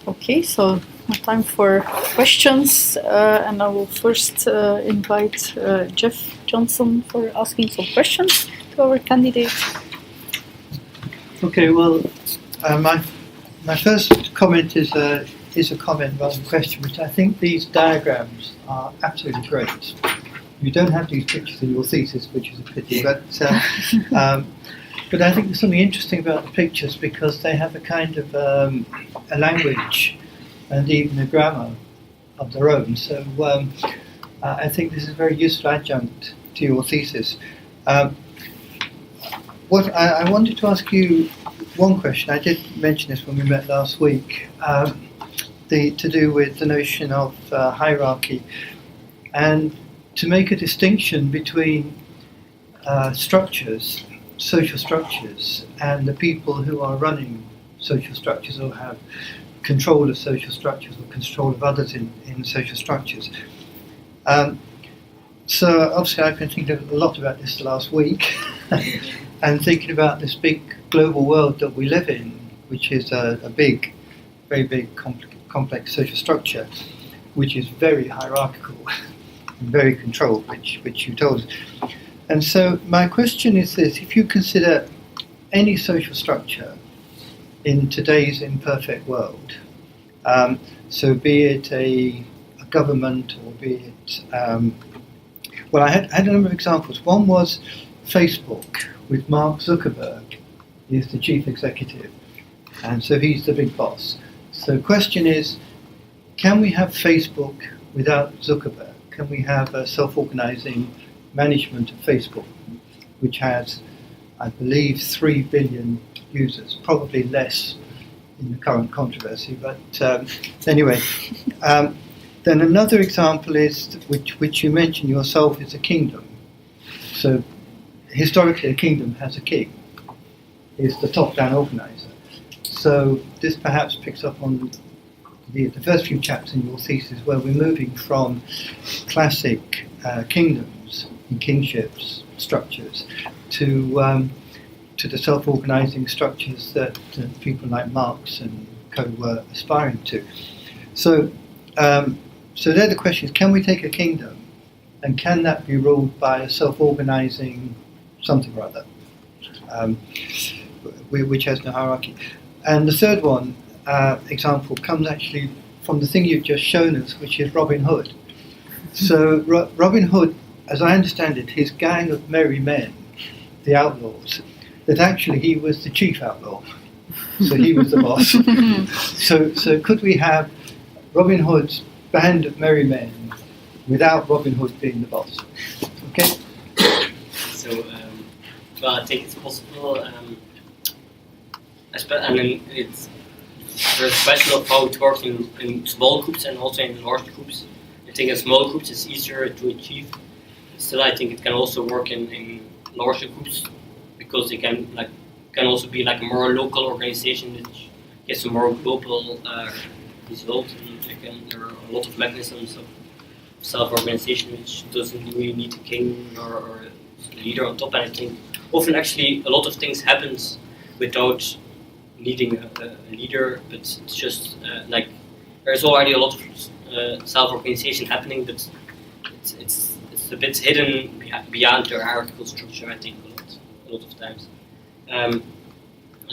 Okay, so time for questions, and I will first invite Jeff Johnson for asking some questions to our candidate. Okay, well, my first comment is a comment rather than a question, which I think these diagrams are absolutely great. You don't have these pictures in your thesis, which is a pity, but I think there's something interesting about the pictures because they have a kind of a language and even a grammar of their own. So I think this is a very useful adjunct to your thesis. What I wanted to ask you one question. I did mention this when we met last week, to do with the notion of hierarchy, and to make a distinction between structures, social structures, and the people who are running social structures or have control of social structures or control of others in social structures. So obviously I've been thinking a lot about this last week and thinking about this big global world that we live in, which is a big, very big, complex social structure, which is very hierarchical and very controlled, which you told us. And so my question is this: if you consider any social structure in today's imperfect world, so be it a government or be it, well, I had a number of examples. One was Facebook with Mark Zuckerberg. He's the chief executive, and so he's the big boss. So the question is, can we have Facebook without Zuckerberg? Can we have a self-organizing management of Facebook, which has, I believe, 3 billion users, probably less in the current controversy, but anyway. Then another example is, which you mentioned yourself, is a kingdom. So historically a kingdom has a king, is the top-down organizer. So this perhaps picks up on the first few chapters in your thesis, where we're moving from classic kingdoms and kingships structures to the self-organizing structures that people like Marx and co were aspiring to. So there the question is, can we take a kingdom and can that be ruled by a self-organizing something or other, which has no hierarchy? And the third one, example, comes actually from the thing you've just shown us, which is Robin Hood. So Robin Hood, as I understand it, his gang of merry men, the outlaws, that actually he was the chief outlaw. So he was the boss. So could we have Robin Hood's band of merry men without Robin Hood being the boss? Okay? So, well, I think it's possible. I mean, there's a question of how it works in small groups and also in large groups. I think in small groups it's easier to achieve. Still, I think it can also work in larger groups, because they can also be like a more local organization which gets a more global result. And there are a lot of mechanisms of self-organization which doesn't really need a king or a leader on top. And I think often actually a lot of things happens without needing a leader, but it's just like there's already a lot of self-organization happening, but it's a bit hidden beyond the hierarchical structure. I think a lot of times. I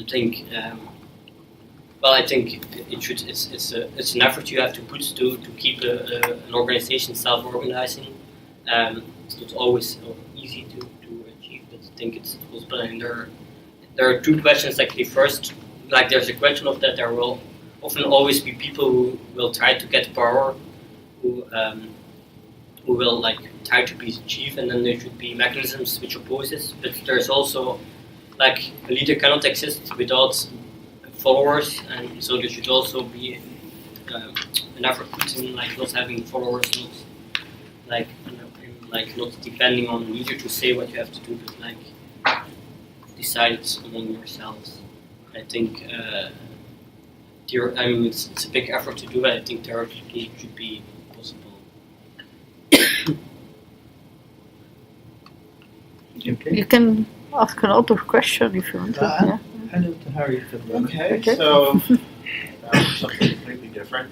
think. Well, I think it's an effort you have to put to keep an organization self-organizing. It's not always easy to achieve, but I think it's possible. And there are two questions actually. First, like there's a question of that there will often always be people who will try to get power, who will like try to be chief, and then there should be mechanisms which oppose this. But there's also like a leader cannot exist without followers, and so there should also be an effort put in like not having followers, not not depending on a leader to say what you have to do, but like decide it among yourselves. I think it's a big effort to do, but I think theoretically it should be possible. Okay. You can ask another question if you want to. Hello to Harry. Okay, so something completely different.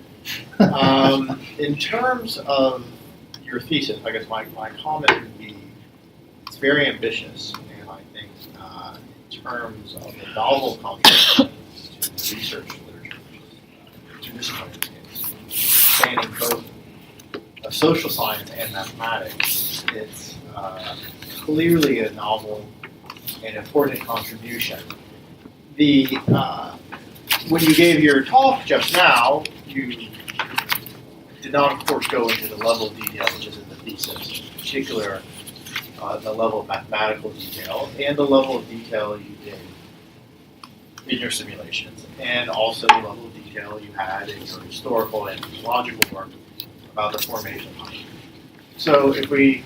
In terms of your thesis, I guess my comment would be it's very ambitious, and I think in terms of the novel contributions to research literature, interdisciplinary in this case, spanning both social science and mathematics, it's clearly a novel and important contribution. When you gave your talk just now, you did not, of course, go into the level of detail which is in the thesis, in particular the level of mathematical detail and the level of detail you did in your simulations, and also the level of detail you had in your historical and logical work about the formation of money. So if we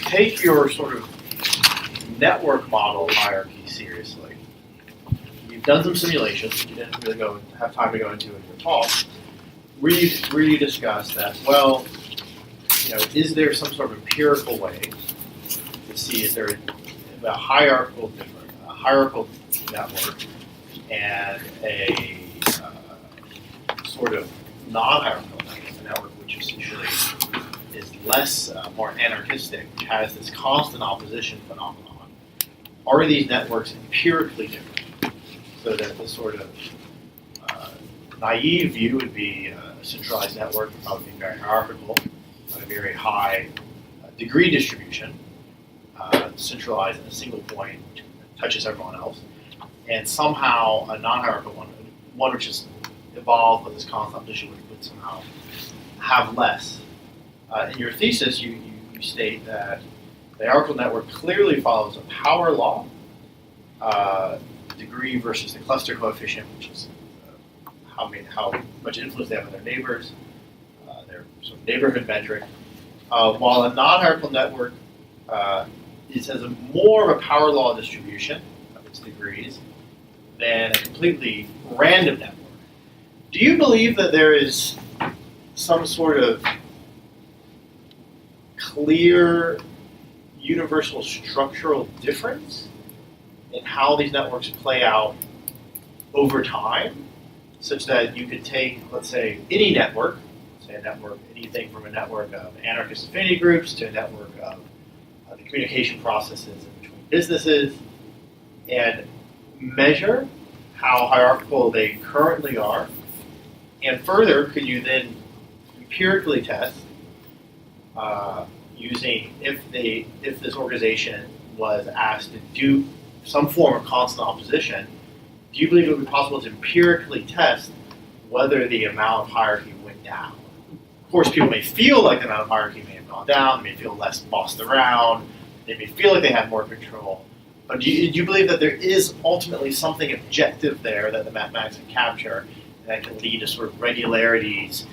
take your sort of network model hierarchy seriously, you've done some simulations, you didn't really have time to go into in your talk, where you discuss that, well, is there some sort of empirical way to see is there a hierarchical network and a sort of non-hierarchical network, a network which essentially is less, more anarchistic, which has this constant opposition phenomenon. Are these networks empirically different? So that the sort of naive view would be a centralized network would probably be very hierarchical, a very high degree distribution, centralized in a single point, touches everyone else, and somehow a non-hierarchical one which is evolved with this constant opposition would somehow have less. In your thesis, you state that the hierarchical network clearly follows a power law, degree versus the cluster coefficient, which is how much influence they have on their neighbors, their sort of neighborhood metric. While a non-hierarchical network it has more of a power law distribution of its degrees than a completely random network. Do you believe that there is some sort of clear universal structural difference in how these networks play out over time, such that you could take, let's say, any network, say a network, anything from a network of anarchist affinity groups to a network of the communication processes in between businesses, and measure how hierarchical they currently are, and further, could you then empirically test using if this organization was asked to do some form of constant opposition, do you believe it would be possible to empirically test whether the amount of hierarchy went down? Of course, people may feel like the amount of hierarchy may have gone down, they may feel less bossed around, they may feel like they have more control. But do you believe that there is ultimately something objective there that the mathematics can capture that can lead to sort of regularities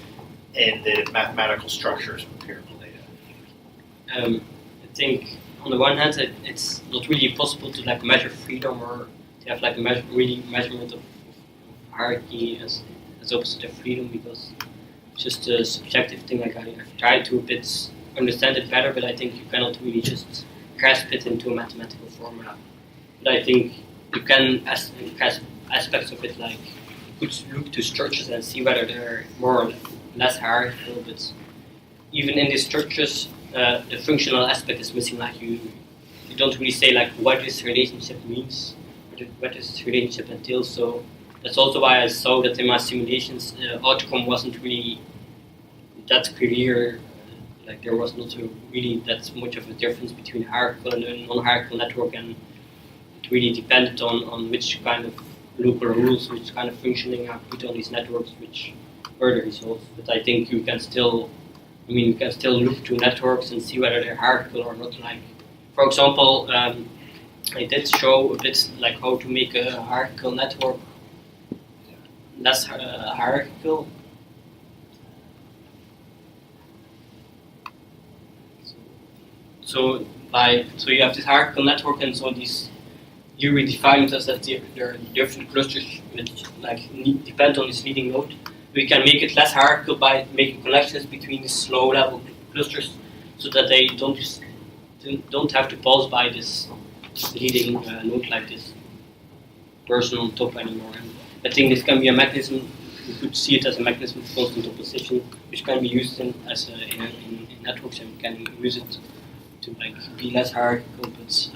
in the mathematical structures of empirical data? I think on the one hand, it's not really possible to measure freedom or to have measurement of hierarchy as opposite to freedom, because it's just a subjective thing. I've tried to a bit understand it better, but I think you cannot really just grasp it into a mathematical formula. But I think you can grasp aspects of it, like you could look to structures and see whether they're more or less hierarchical. But even in these structures, the functional aspect is missing. Like you don't really say what this relationship means, what this relationship entails. So that's also why I saw that in my simulations, the outcome wasn't really that clear. There was not really that much of a difference between a hierarchical and a non-hierarchical network, and it really depended on which kind of local rules, which kind of functioning are put on these networks, which were the results. But I think you can still look to networks and see whether they're hierarchical or not. For example, I did show a bit how to make a hierarchical network less hierarchical. So you have this hierarchical network, and so you redefine it as that there are different clusters which depend on this leading node. We can make it less hierarchical by making connections between these low-level clusters, so that they don't have to pass by this leading node like this person on top anymore. And I think this can be a mechanism you could see it as a mechanism of constant opposition, which can be used in networks, and can use it to be less hierarchical. But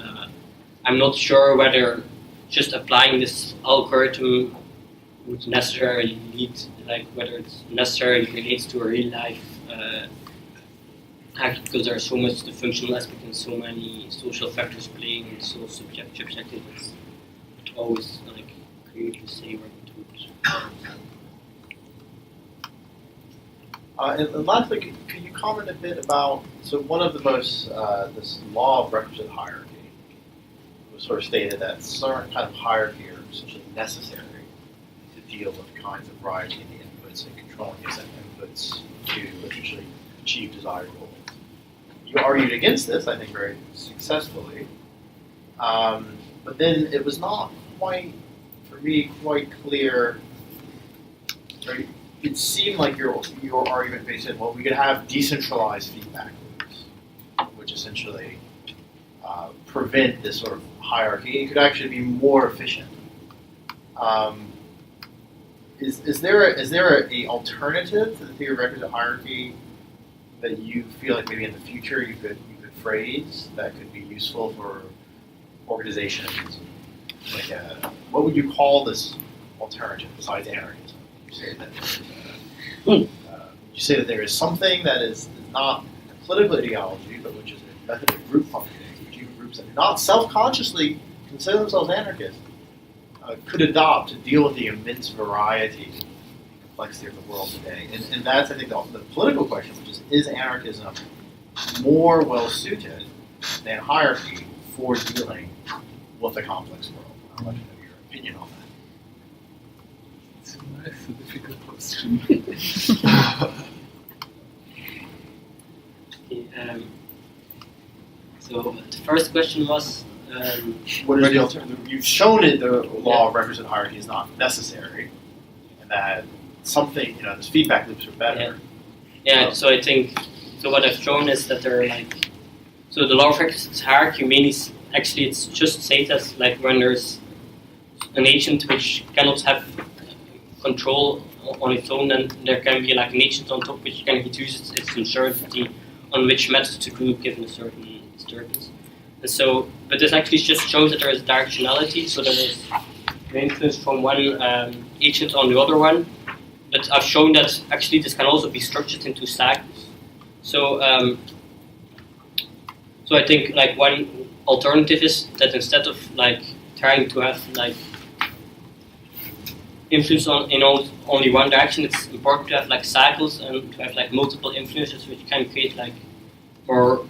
I'm not sure whether just applying this algorithm would necessarily lead, whether it's necessarily relates to a real life act, because there are so much the functional aspect and so many social factors playing, and so subjective. It's always clear to say where it would. And lastly, could you comment a bit about, so one of the most, this law of requisite hierarchy was sort of stated that certain kind of hierarchy are essentially necessary to deal with the kinds of variety in the inputs and controlling these inputs to essentially achieve desired goals. You argued against this, I think, very successfully, but then it was not quite, for me, quite clear. Right? It seemed like your argument basically said, well, we could have decentralized feedback loops, which essentially prevent this sort of hierarchy. It could actually be more efficient. Is there a alternative to the theory of requisite hierarchy that you feel like maybe in the future you could phrase that could be useful for organizations? What would you call this alternative besides anarchism? You say that there is something that is not a political ideology, but which is a method of group functioning, which even groups that do not self-consciously consider themselves anarchists could adopt to deal with the immense variety and complexity of the world today. And that's, I think, the political question, which is anarchism more well-suited than hierarchy for dealing with a complex world? I'd like to know your opinion on that. It's a difficult question. So the first question was, what is the alternative? You've shown it the law of requisite hierarchy is not necessary, and that something, these feedback loops are better. Yeah. So I think, what I've shown is that there are so the law of requisite hierarchy mainly, actually it's just stated as when there's an agent which cannot have control on its own, then there can be an agent on top which can reduce its uncertainty on which method to group given a certain disturbance. And so, but this actually just shows that there is directionality, so there is an influence from one agent on the other one. But I've shown that actually this can also be structured into cycles. So, so I think one alternative is that instead of trying to have influence in only one direction, it's important to have cycles and to have multiple influences, which can create more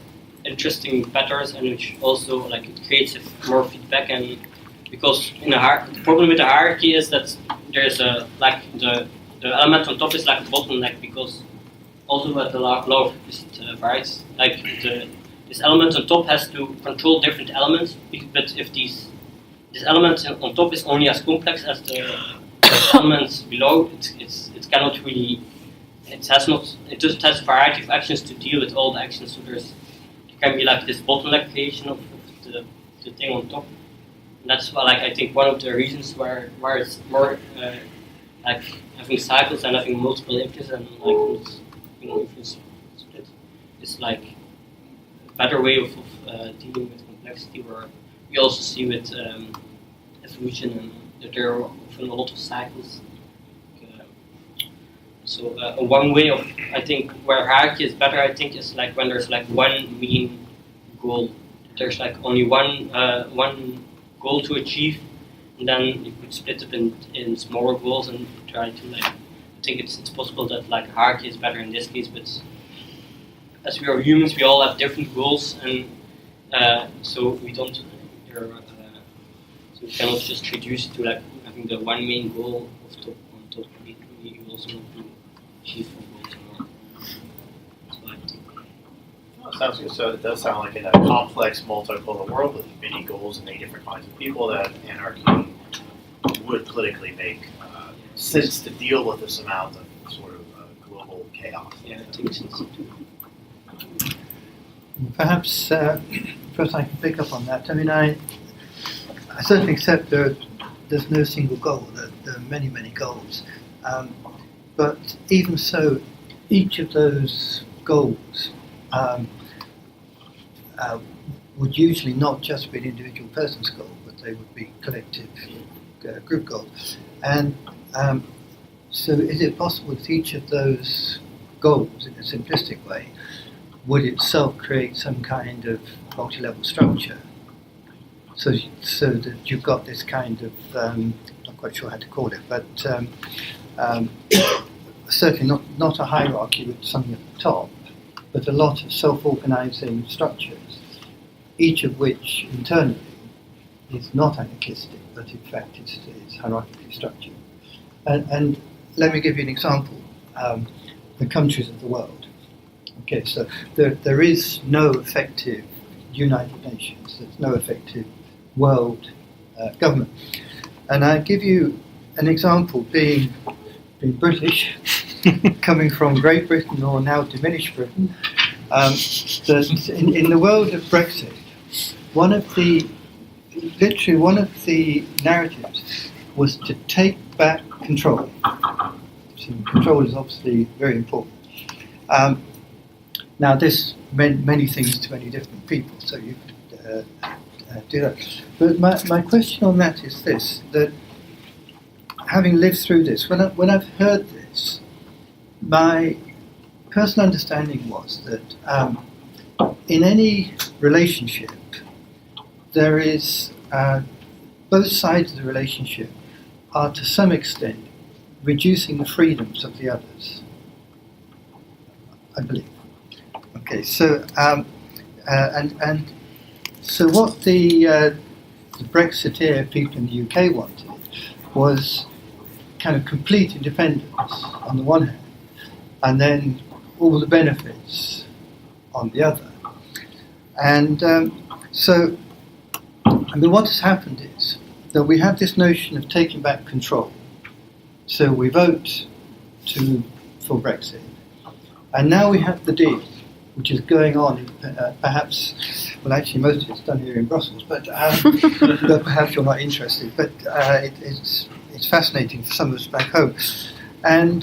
interesting patterns, and which also it creates more feedback. And because the problem with the hierarchy is that there is a the element on top is a bottleneck, because also with the law of varies, this element on top has to control different elements, but if this element on top is only as complex as the elements below, it cannot really. It just has a variety of actions to deal with all the actions. So there can be this bottleneck creation of the thing on top. And that's why I think one of the reasons where it's more having cycles and having multiple influences and influence split is a better way of dealing with complexity. Where we also see with evolution and that there are often a lot of cycles. So one way of, I think, where hierarchy is better, I think, is when there's one main goal. There's only one goal to achieve, and then you could split it in smaller goals and try to I think it's possible that hierarchy is better in this case, but as we are humans, we all have different goals, and so we don't. So we cannot just reduce it to having the one main goal on top. We also not do achieve four goals or more. That's what I think. Oh, sounds good. So it does sound like in a complex, multipolar world with many goals and many different kinds of people, that anarchy would politically make sense to deal with this amount of sort of global chaos. Yeah, I think so. Perhaps first I can pick up on that. I mean, I certainly accept there's no single goal. There are many, many goals. But even so, each of those goals would usually not just be an individual person's goal, but they would be collective group goals. And so is it possible that each of those goals, in a simplistic way, would itself create some kind of multi-level structure? So that you've got this kind of, not quite sure how to call it, but certainly not a hierarchy with something at the top, but a lot of self-organizing structures, each of which internally is not anarchistic, but in fact it's hierarchically structured. And let me give you an example. The countries of the world. Okay, so there is no effective United Nations. There's no effective world government. And I give you an example, being British, coming from Great Britain or now diminished Britain, that in the world of Brexit, one of the narratives was to take back control. So control is obviously very important. Now this meant many things to many different people, so you could do that. But my question on that is this, that having lived through this, when I've heard this, my personal understanding was that in any relationship, there is, both sides of the relationship are to some extent reducing the freedoms of the others, I believe. Okay, so and so what the Brexiteer people in the UK wanted was kind of complete independence on the one hand, and then all the benefits on the other. And so, I mean, what has happened is that we have this notion of taking back control. So we vote for Brexit, and now we have the deal, which is going on. Perhaps, well, actually, most of it's done here in Brussels, but perhaps you're not interested. But it's fascinating for some of us back home, and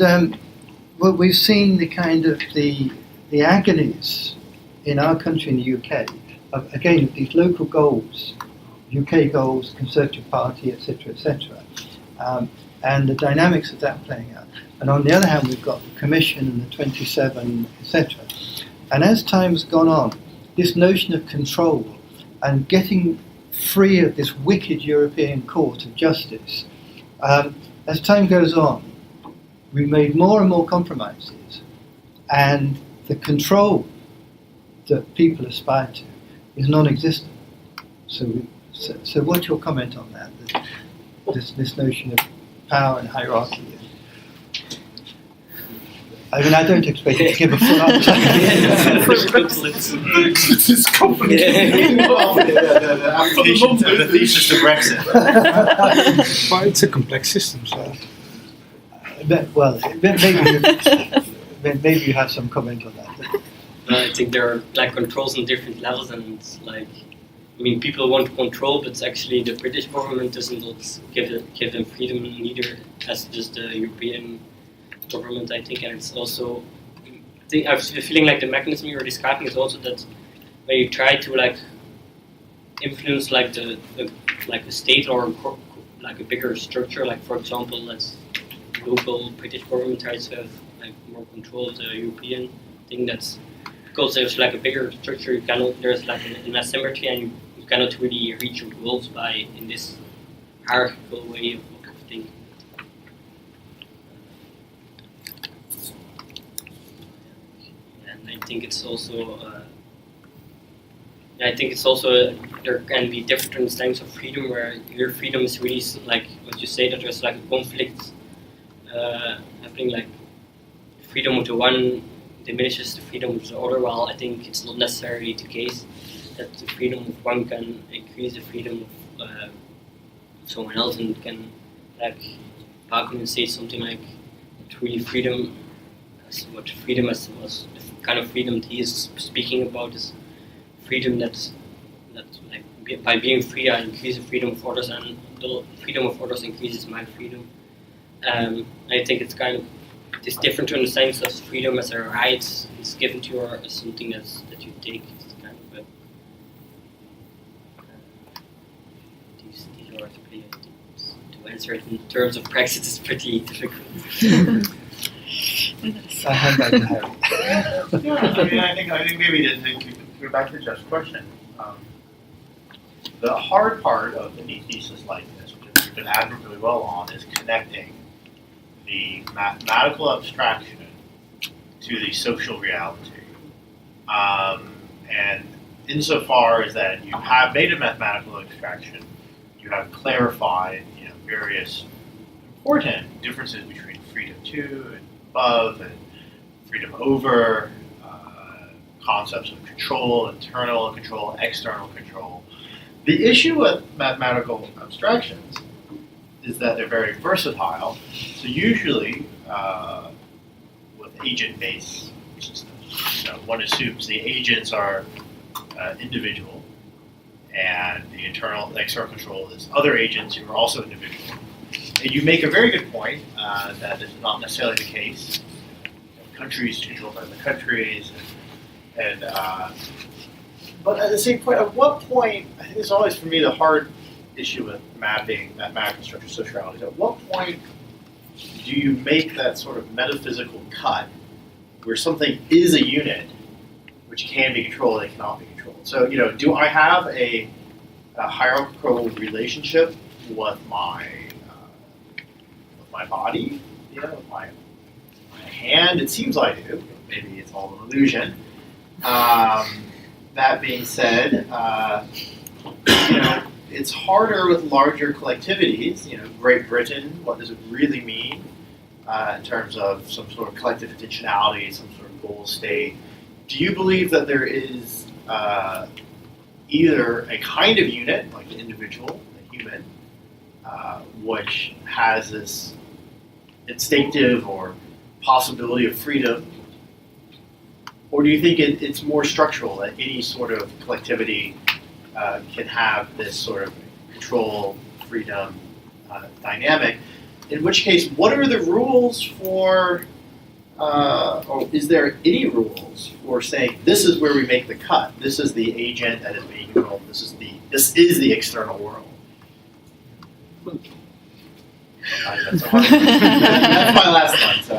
well, we've seen the kind of the agonies in our country, in the UK, of again these local goals, UK goals, Conservative Party, etc., etc. And the dynamics of that playing out. And on the other hand, we've got the Commission and the 27, etc. And as time's gone on, this notion of control and getting free of this wicked European Court of Justice, as time goes on, we made more and more compromises, and the control that people aspire to is non-existent. So what's your comment on that? This notion of power and hierarchy? I mean, I don't expect you to give a full answer. It's complicated. The application of the thesis to Brexit. But it's a complex system, so. Well, maybe you have some comment on that. I think there are like controls on different levels, and it's like, I mean, people want to control, but actually the British government doesn't give them freedom neither, as does the European government, I think. And it's also, I have the feeling like the mechanism you were describing is also that when you try to like influence like the state or like a bigger structure, like for example, let's local British government tries to have like more control of the European thing. That's because there's like a bigger structure. You cannot, there's like an asymmetry, and you cannot really reach your goals by in this hierarchical way of thinking. And I think it's also there can be different types of freedom where your freedom is really like what you say, that there's like a conflict happening, like freedom of the one diminishes the freedom of the other, while I think it's not necessarily the case that the freedom of one can increase the freedom of someone else, and can, like Bachman says something like really freedom as the kind of freedom that he is speaking about is freedom that by being free I increase the freedom of others, and the freedom of others increases my freedom. I think it's different to understand such freedom as a right. It's given to you or as something that you take. It's kind of these are pretty to answer it in terms of praxis is pretty difficult. I hand back to Harry. I think maybe to go back to Jeff's question, the hard part of any thesis like this, which we've been admirably well on, is connecting the mathematical abstraction to the social reality. And insofar as that you have made a mathematical abstraction, you have clarified, various important differences between freedom to and above and freedom over, concepts of control, internal control, external control. The issue with mathematical abstractions is that they're very versatile. So usually, with agent-based systems, one assumes the agents are individual, and the external control is other agents who are also individual. And you make a very good point that is not necessarily the case. Countries controlled by the countries, but at the same point, at what point, I think it's always for me the hard issue with mapping mathematical structure socialities. At what point do you make that sort of metaphysical cut where something is a unit which can be controlled and cannot be controlled? So, do I have a hierarchical relationship with my body, with my hand? It seems I do. Maybe it's all an illusion. That being said, it's harder with larger collectivities. Great Britain, what does it really mean in terms of some sort of collective intentionality, some sort of goal state? Do you believe that there is either a kind of unit, like the individual, the human, which has this instinctive or possibility of freedom, or do you think it's more structural, that any sort of collectivity can have this sort of control, freedom dynamic? In which case, what are the rules for, or is there any rules for saying this is where we make the cut? This is the agent that is being controlled. This is the external world. That's a hard one. That's my last one. So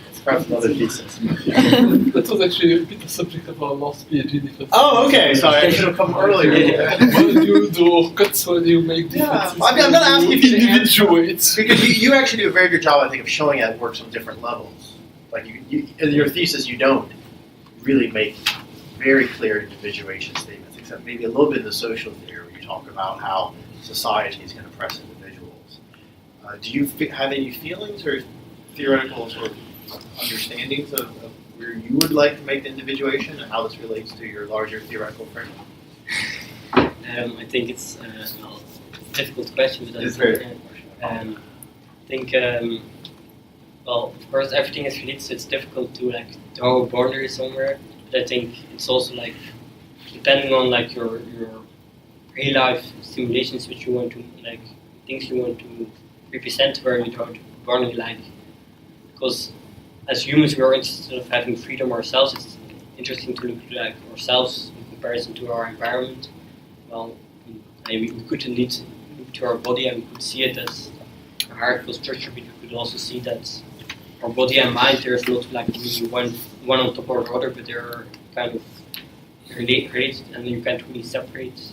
it's perhaps another thesis. That was actually a bit the subject of our last PhD defense. Oh, okay. Sorry, I should have come earlier. When you do cuts, when you make differences, I'm not asking if you individuate. Because you actually do a very good job, I think, of showing that it works on different levels. Like in your thesis, you don't really make very clear individuation statements, except maybe a little bit in the social theory where you talk about how society is going to press individuals. Do you have any feelings or theoretical sort of understandings of where you would like to make the individuation and how this relates to your larger theoretical framework? I think it's a difficult question, but It's very I think well, of course, everything is related, so it's difficult to draw a boundary somewhere. But I think it's also depending on your real life simulations, which you want to things you want to represent, where you draw the boundary because as humans we are interested in having freedom ourselves. It's interesting to look at ourselves in comparison to our environment. Well, we could indeed look to our body and we could see it as a hierarchical structure, but we could also see that our body and mind, there's not really one on top of the other, but they're kind of related, and you can't really separate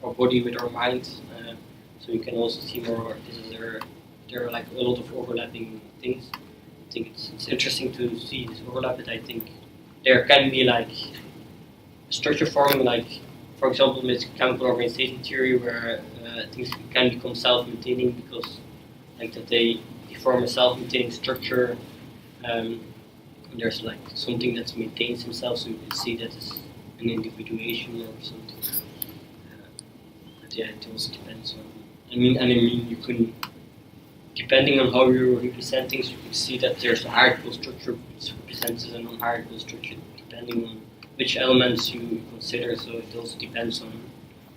our body with our mind. So you can also see more. There are a lot of overlapping things. I think it's interesting to see this overlap, but I think there can be a structure forming, for example, with chemical organization theory, where things can become self-maintaining because that they form a self-maintaining structure. There's something that maintains himself, so you can see that as an individuation or something. But yeah, it also depends on. I mean, you can, depending on how you represent things, you can see that there's a hierarchical structure which represents a non-hierarchical structure, depending on which elements you consider. So it also depends on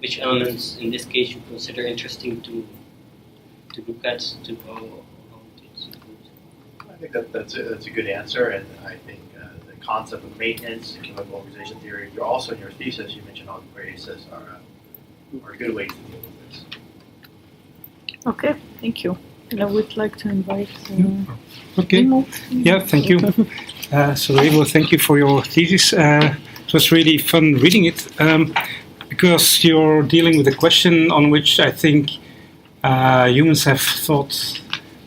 which elements, in this case, you consider interesting to look at, to think that's a good answer, and I think the concept of maintenance and chemical organization theory, you're also in your thesis, you mentioned autopoiesis are good ways to deal with this. Okay, thank you. And I would like to invite Okay. Remo. Yeah, thank you. So Remo, thank you for your thesis. It was really fun reading it because you're dealing with a question on which I think humans have thought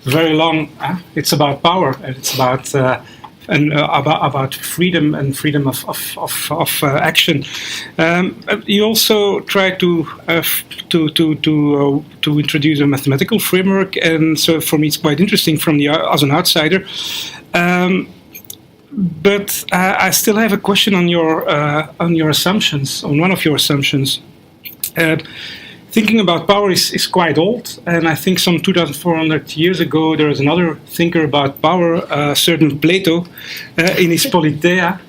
very long. It's about power, and it's about about freedom and freedom of action. You also try to introduce a mathematical framework, and so for me it's quite interesting as an outsider. But I still have a question on your assumptions, on one of your assumptions. Thinking about power is quite old, and I think some 2,400 years ago there was another thinker about power, a certain Plato, in his Politeia,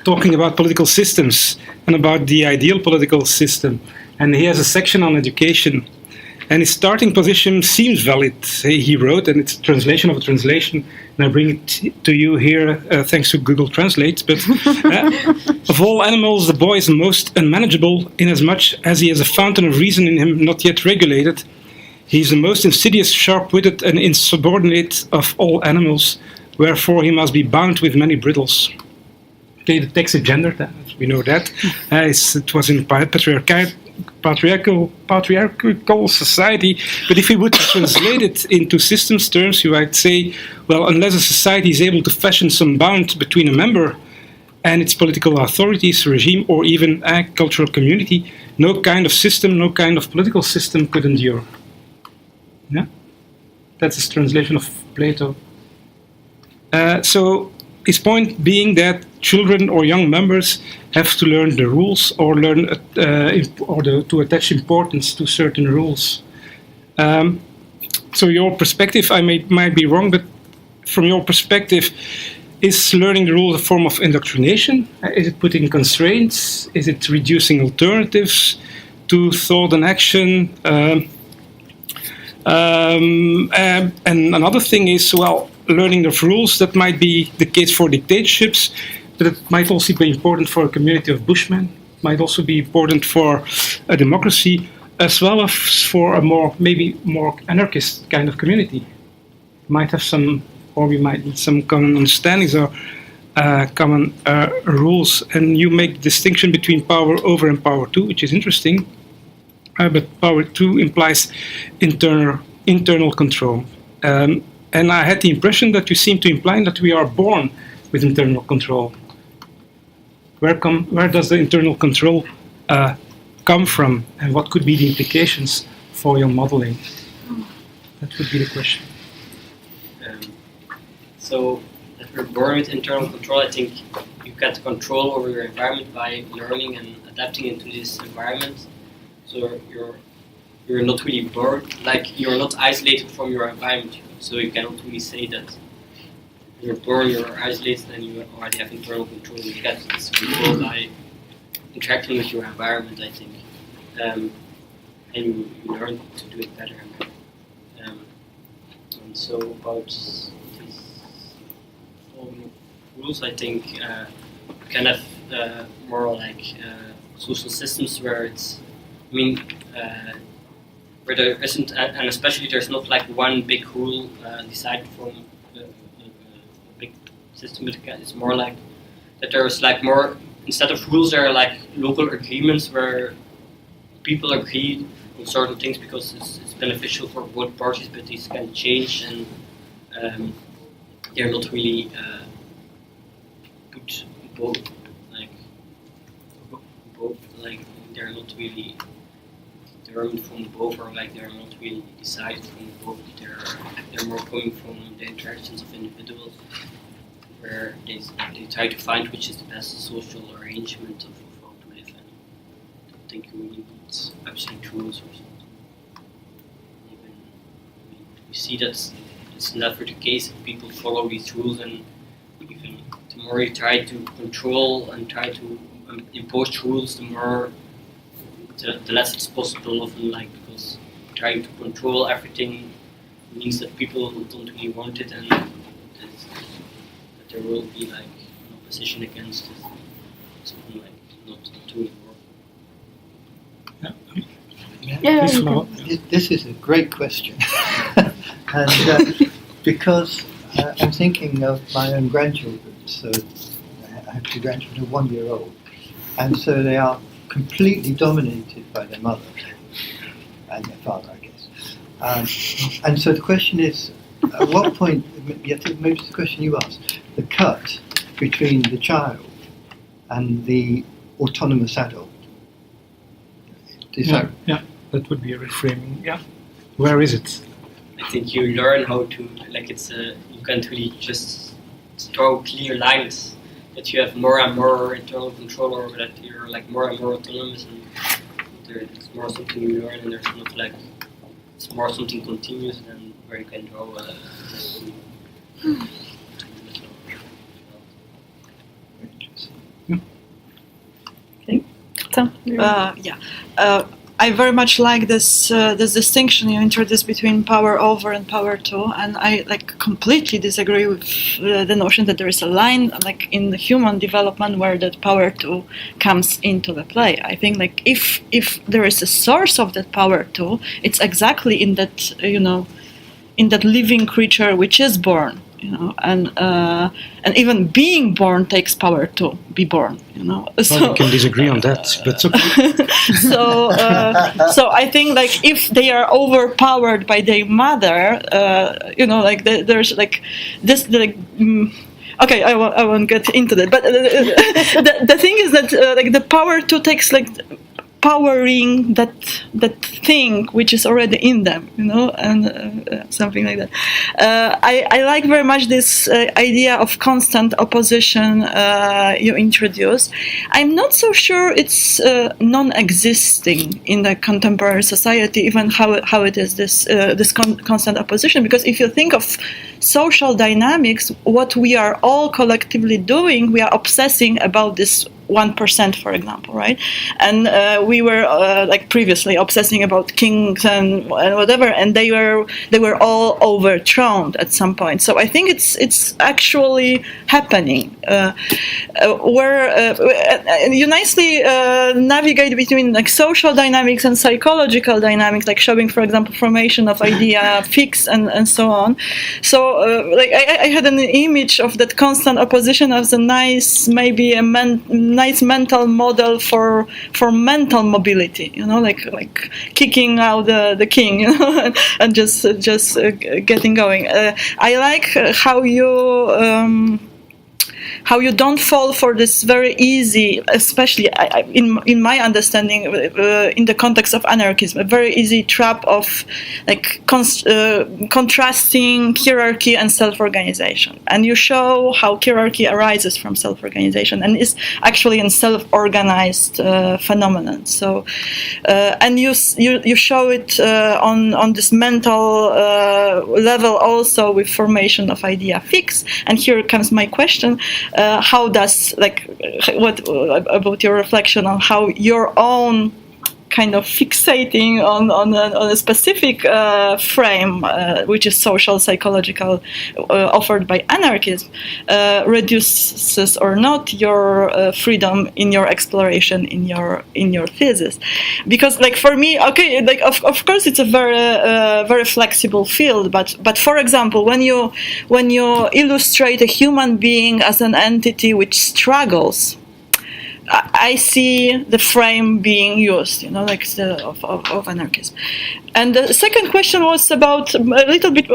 talking about political systems and about the ideal political system. And he has a section on education. And his starting position seems valid, he wrote, and it's a translation of a translation, and I bring it to you here thanks to Google Translate. But of all animals, the boy is the most unmanageable, inasmuch as he has a fountain of reason in him not yet regulated. He is the most insidious, sharp-witted, and insubordinate of all animals, wherefore he must be bound with many bridles. Okay, the text is gendered, we know that. It was in patriarchal society, but if we would translate it into systems terms, you might say, well, unless a society is able to fashion some bond between a member and its political authorities, regime, or even a cultural community, no kind of system, no kind of political system could endure. Yeah, that's his translation of Plato. So his point being that children or young members have to learn the rules or learn to attach importance to certain rules. So your perspective, I might be wrong, but from your perspective, is learning the rules a form of indoctrination? Is it putting constraints? Is it reducing alternatives to thought and action? And another thing is, well, learning of rules. That might be the case for dictatorships, but it might also be important for a community of Bushmen. It might also be important for a democracy, as well as for a maybe more anarchist kind of community. Might have some, or we might need some common understandings or common rules. And you make distinction between power over and power to, which is interesting. But power to implies internal control. And I had the impression that you seem to imply that we are born with internal control. Where does the internal control come from, and what could be the implications for your modeling? That would be the question. So, if we're born with internal control, I think you get control over your environment by learning and adapting into this environment. So you're not really born, like you're not isolated from your environment. So you cannot really say that you're born, you're isolated, and you already have internal control. You get this control by interacting with your environment, I think. And you learn to do it better. And so about these rules, I think kind of more like social systems where it's, where there isn't, and especially there's not like one big rule decided from a big system, but it's more like that there's like more, instead of rules, there are like local agreements where people agree on certain things because it's beneficial for both parties, but these can change and they're not really put both, they're not really determined from both, or like they're not really decided from both. They're more coming from the interactions of individuals, where they try to find which is the best social arrangement of how to live. And I don't think you really need absolute rules or something. Even we see that it's never the case that people follow these rules, and even the more you try to control and try to impose rules, the less it's possible often, like, because trying to control everything means that people don't really want it, and that there will be like an opposition against it, something like not doing work. Yeah, Please you follow can. up. This is a great question, and because I'm thinking of my own grandchildren. So I have 2 grandchildren, 1-year-old, and so they are completely dominated by their mother and their father, I guess. And so the question is, at what point? Maybe it's the question you asked: the cut between the child and the autonomous adult. Is that That would be a reframing. Yeah. Where is it? I think you learn how to, like, you can't really just draw clear lines, that you have more and more internal control, or that you're like more and more autonomous, and it's more something you learn, and there's not like, it's more something continuous than where you can draw I very much like this distinction you introduced between power over and power to, and I completely disagree with the notion that there is a line in the human development where that power to comes into the play. I think if there is a source of that power to, it's exactly in that in that living creature which is born. And even being born takes power to be born. Well, we can disagree on that, but it's okay. So I think if they are overpowered by their mother, there's this okay, I won't get into that. But the thing is that the power to takes powering that thing which is already in them, and something like that. I like very much this idea of constant opposition you introduced. I'm not so sure it's non-existing in the contemporary society, even how it is this constant opposition. Because if you think of social dynamics, what we are all collectively doing, we are obsessing about this 1%, for example, right? And we were previously obsessing about kings and whatever, and they were all overthrown at some point. So I think it's actually happening. Where you nicely navigate between social dynamics and psychological dynamics, showing, for example, formation of idea fix and so on. So I had an image of that constant opposition as a nice, maybe a nice mental model for mental mobility, like kicking out the king, and just getting going. I like how you don't fall for this very easy, especially in my understanding, in the context of anarchism, a very easy trap of contrasting hierarchy and self-organization. And you show how hierarchy arises from self-organization and is actually a self-organized phenomenon. So, and you show it on this mental level also with formation of idea fix. And here comes my question. How does what about your reflection on how your own kind of fixating on a specific frame, which is social psychological, offered by anarchism, reduces or not your freedom in your exploration in your thesis? Because for me, okay, of course it's a very flexible field, but for example, when you illustrate a human being as an entity which struggles, I see the frame being used, of anarchism. And the second question was about a little bit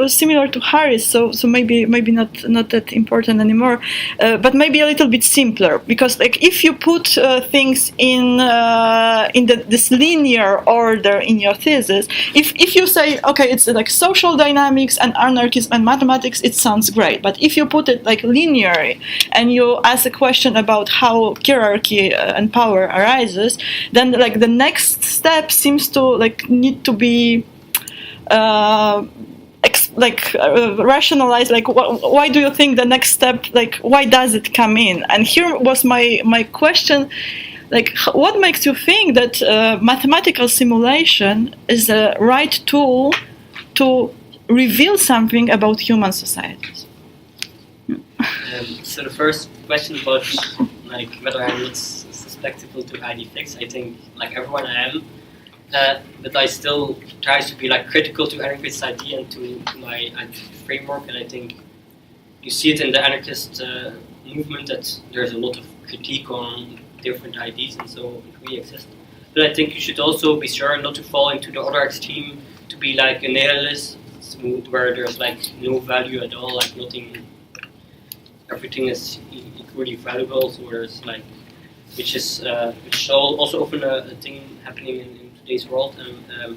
similar to Harris, so maybe not that important anymore, but maybe a little bit simpler, because if you put things in this linear order in your thesis, if you say okay, it's social dynamics and anarchism and mathematics, it sounds great. But if you put it linearly and you ask a question about how hierarchy and power arises, then the next step seems to need to be rationalized. Why do you think the next step? Why does it come in? And here was my question. What makes you think that mathematical simulation is the right tool to reveal something about human societies. So the first question about like whether I'm not susceptible to ID fix, I think like everyone I am, but I still try to be like critical to anarchist idea and to my framework, and I think you see it in the anarchist movement that there's a lot of critique on different ideas, and so it really exists. But I think you should also be sure not to fall into the other extreme, to be like a nihilist, where there's like no value at all, like nothing, everything is equally valuable. So there's like, which is also often a thing happening in today's world, and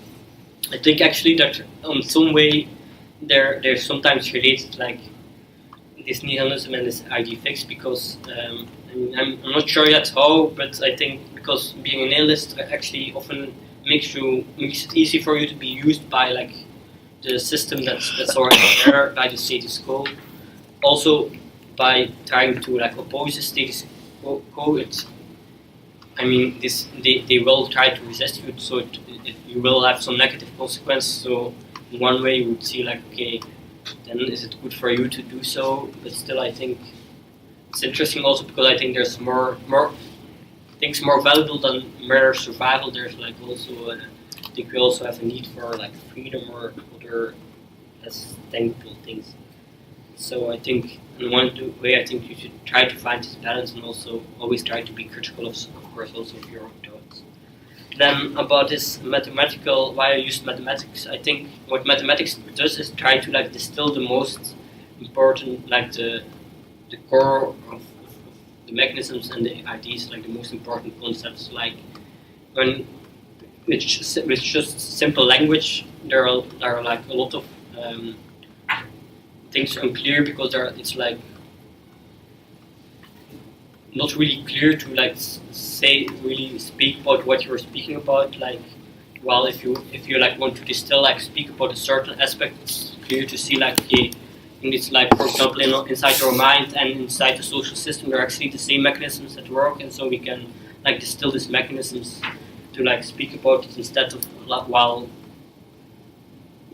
I think actually that in some way they're sometimes related, like this nihilism and this ID fix, because I'm not sure yet how, but I think because being a nihilist actually often makes it easy for you to be used by like the system that's already there, by the status quo. Also, by trying to like oppose the status quo, they will try to resist you, so you will have some negative consequence. So in one way you would see like, okay, then is it good for you to do so? But still, I think it's interesting also because I think there's more things more valuable than mere survival. There's like also, I think we also have a need for like freedom or other less thankful things. So I think in one way, I think you should try to find this balance and also always try to be critical of course, also of your own thoughts. Then about this mathematical, why I used mathematics, I think what mathematics does is try to like distill the most important, like the core of the mechanisms and the ideas, like the most important concepts. Like when with just simple language, there are like a lot of things unclear because it's like not really clear to like really speak about what you're speaking about. Like, well, if you like want to distill, like speak about a certain aspect, it's clear to see like, okay, and it's like, for example, inside your mind and inside the social system, there are actually the same mechanisms at work, and so we can like distill these mechanisms to like speak about it instead of while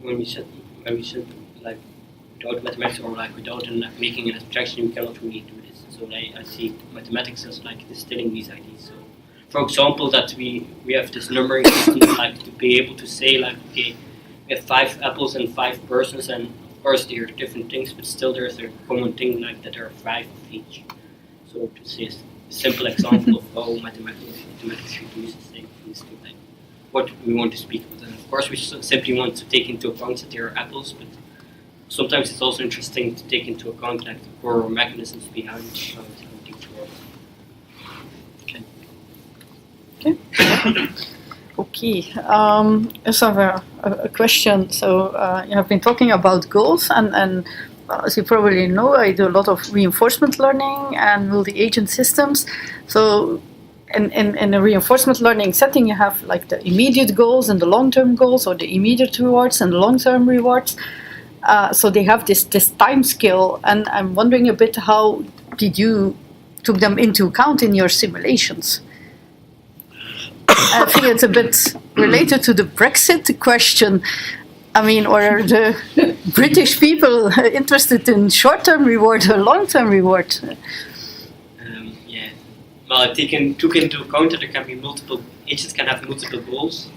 when we should like without mathematics or like without making an abstraction, we cannot really do this. So I see mathematics as like distilling these ideas. So, for example, that we have this numbering system, like to be able to say like, okay, we have 5 apples and 5 persons, and of course they are different things, but still there's a common thing like that there are 5 of each. So to say a simple example of how mathematics should use the same things to like what we want to speak about. And of course we simply want to take into account that there are apples, but sometimes it's also interesting to take into account like the core mechanisms behind how things work. Okay. So I have a question. So you have been talking about goals, and as you probably know, I do a lot of reinforcement learning and multi-agent systems. So in a reinforcement learning setting, you have like the immediate goals and the long-term goals, or the immediate rewards and the long-term rewards. So they have this time scale, and I'm wondering a bit, how did you took them into account in your simulations? I think it's a bit related to the Brexit question. I mean, or are the British people interested in short-term reward or long-term reward? Yeah. Well, I took into account that there can be agents can have multiple goals.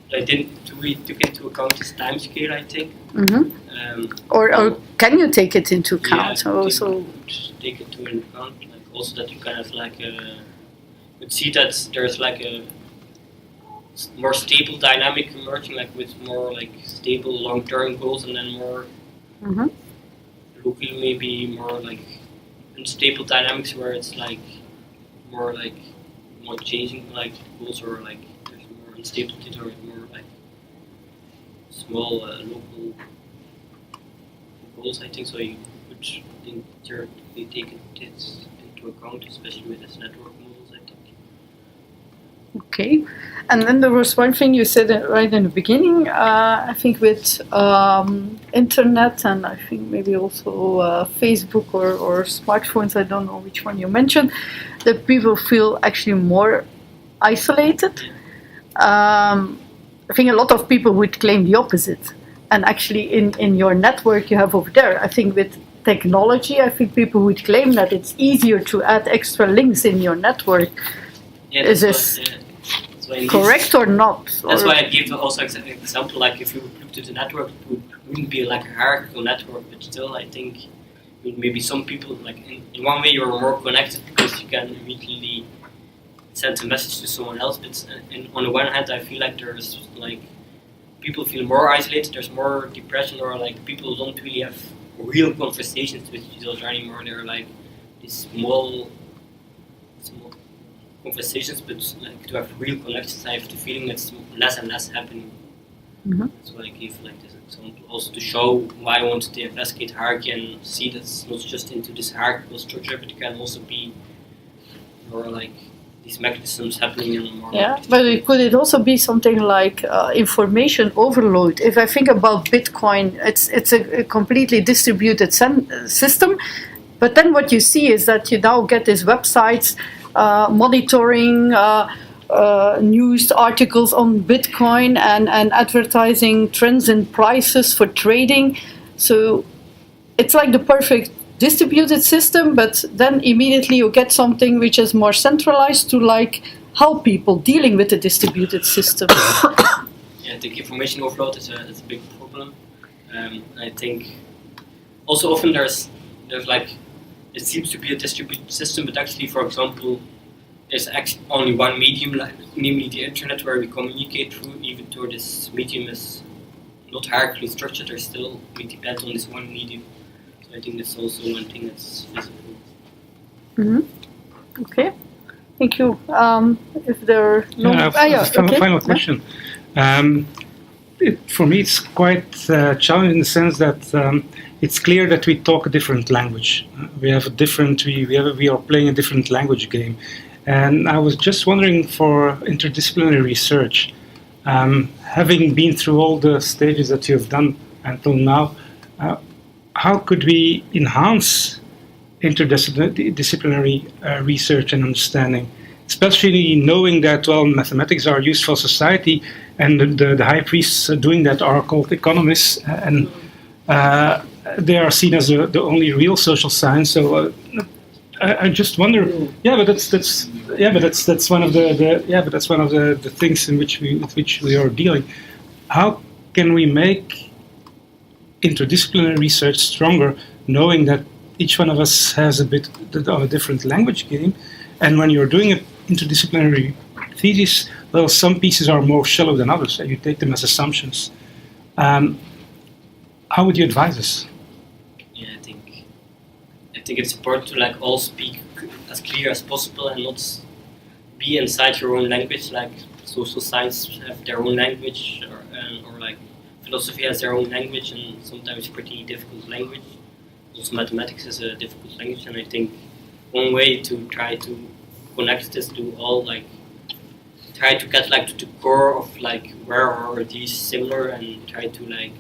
But I didn't really took into account this time scale, I think. Mm-hmm. Or can you take it into account? Yeah, also, take it into account. Like also that you kind of like would see that there's like a more stable dynamic emerging, like with more like stable long-term goals, and then more locally maybe more like unstable dynamics where it's like more changing like goals, or like there's more instability or more like small local goals. I think so. You would think they take it into account, especially with this network models, I think. Okay, and then there was one thing you said right in the beginning, I think with internet, and I think maybe also Facebook or smartphones, I don't know which one you mentioned, that people feel actually more isolated. I think a lot of people would claim the opposite, and actually in your network you have over there. I think with technology, I think people would claim that it's easier to add extra links in your network. Is this correct or not? That's why I gave also an example, like if you looked at the network, it wouldn't be like a hierarchical network, but still I think maybe some people, like in one way you're more connected because you can immediately send a message to someone else, but on the one hand I feel like there's like people feel more isolated, there's more depression, or like people don't really have real conversations with each other anymore. They're like these small conversations, but like to have real connections, I have the feeling that's less and less happening. Mm-hmm. So I gave like this example also to show why I wanted to investigate hierarchy and see that it's not just into this hierarchical structure, but it can also be more like these mechanisms happening in a more. Yeah, but could it also be something like information overload? If I think about Bitcoin, it's a completely distributed system, but then what you see is that you now get these websites monitoring news articles on Bitcoin and advertising trends in prices for trading. So it's like the perfect distributed system, but then immediately you get something which is more centralized to like help people dealing with the distributed system. Yeah, I think information overload is a big problem. I think also often there's like it seems to be a distributed system, but actually, for example, there's actually only one medium, like, namely the internet, where we communicate through. Even though this medium is not hierarchically structured, we depend on this one medium. I think that's also one thing that's visible. Mm-hmm. Okay, thank you. If there are no final question. For me, it's quite challenging in the sense that it's clear that we talk a different language. We have a different. We are playing a different language game, and I was just wondering for interdisciplinary research, having been through all the stages that you have done until now. How could we enhance interdisciplinary research and understanding, especially knowing that, well, mathematics are used for society, and the high priests doing that are called economists, and they are seen as the only real social science. So I just wonder, but that's one of the things with which we are dealing. How can we make interdisciplinary research stronger, knowing that each one of us has a bit of a different language game, and when you're doing an interdisciplinary thesis, well, some pieces are more shallow than others, and you take them as assumptions. How would you advise us? Yeah, I think it's important to like all speak as clear as possible and not be inside your own language. Like social science have their own language, or like philosophy has their own language, and sometimes pretty difficult language. Also mathematics is a difficult language, and I think one way to try to connect this to all, like try to get like to the core of like where are these similar, and try to like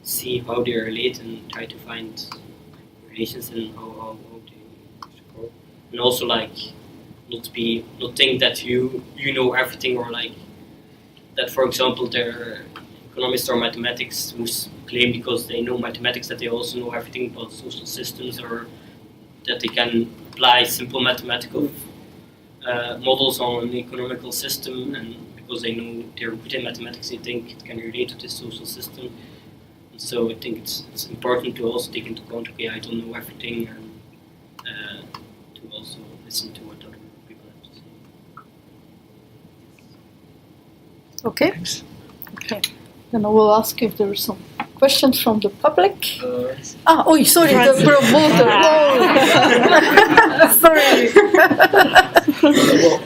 see how they relate and try to find relations and how they score. And also like not think that you know everything, or like that, for example, there economists or mathematics who claim because they know mathematics that they also know everything about social systems, or that they can apply simple mathematical models on an economical system, and because they know they're good in mathematics, they think it can relate to this social system. And so I think it's important to also take into account, okay, I don't know everything, and to also listen to what other people have to say. Okay. Thanks. Okay. Then I will ask if there are some questions from the public. Sorry, the promoter. Sorry.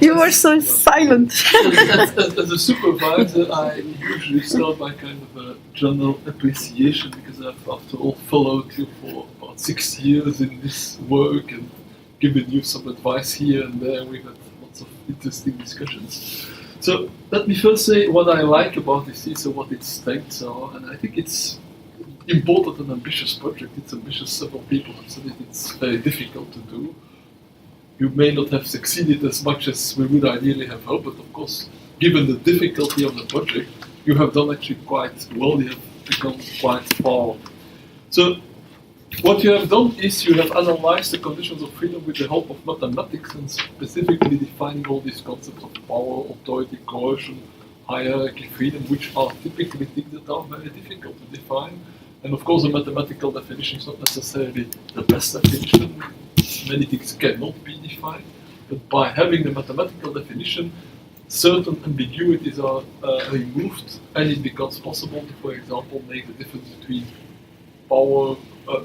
You were so silent. As a supervisor, I usually start by kind of a general appreciation, because I've, after all, followed you for about 6 years in this work and given you some advice here and there. We've had lots of interesting discussions. So let me first say what I like about this is what its strengths are, and I think it's important and ambitious project. It's ambitious. Several people have said it. It's very difficult to do. You may not have succeeded as much as we would ideally have hoped, but of course, given the difficulty of the project, you have done actually quite well. You have become quite far. So what you have done is you have analyzed the conditions of freedom with the help of mathematics and specifically defining all these concepts of power, authority, coercion, hierarchy, freedom, which are typically things that are very difficult to define. And of course, a mathematical definition is not necessarily the best definition. Many things cannot be defined. But by having a mathematical definition, certain ambiguities are removed, and it becomes possible to, for example, make the difference between power,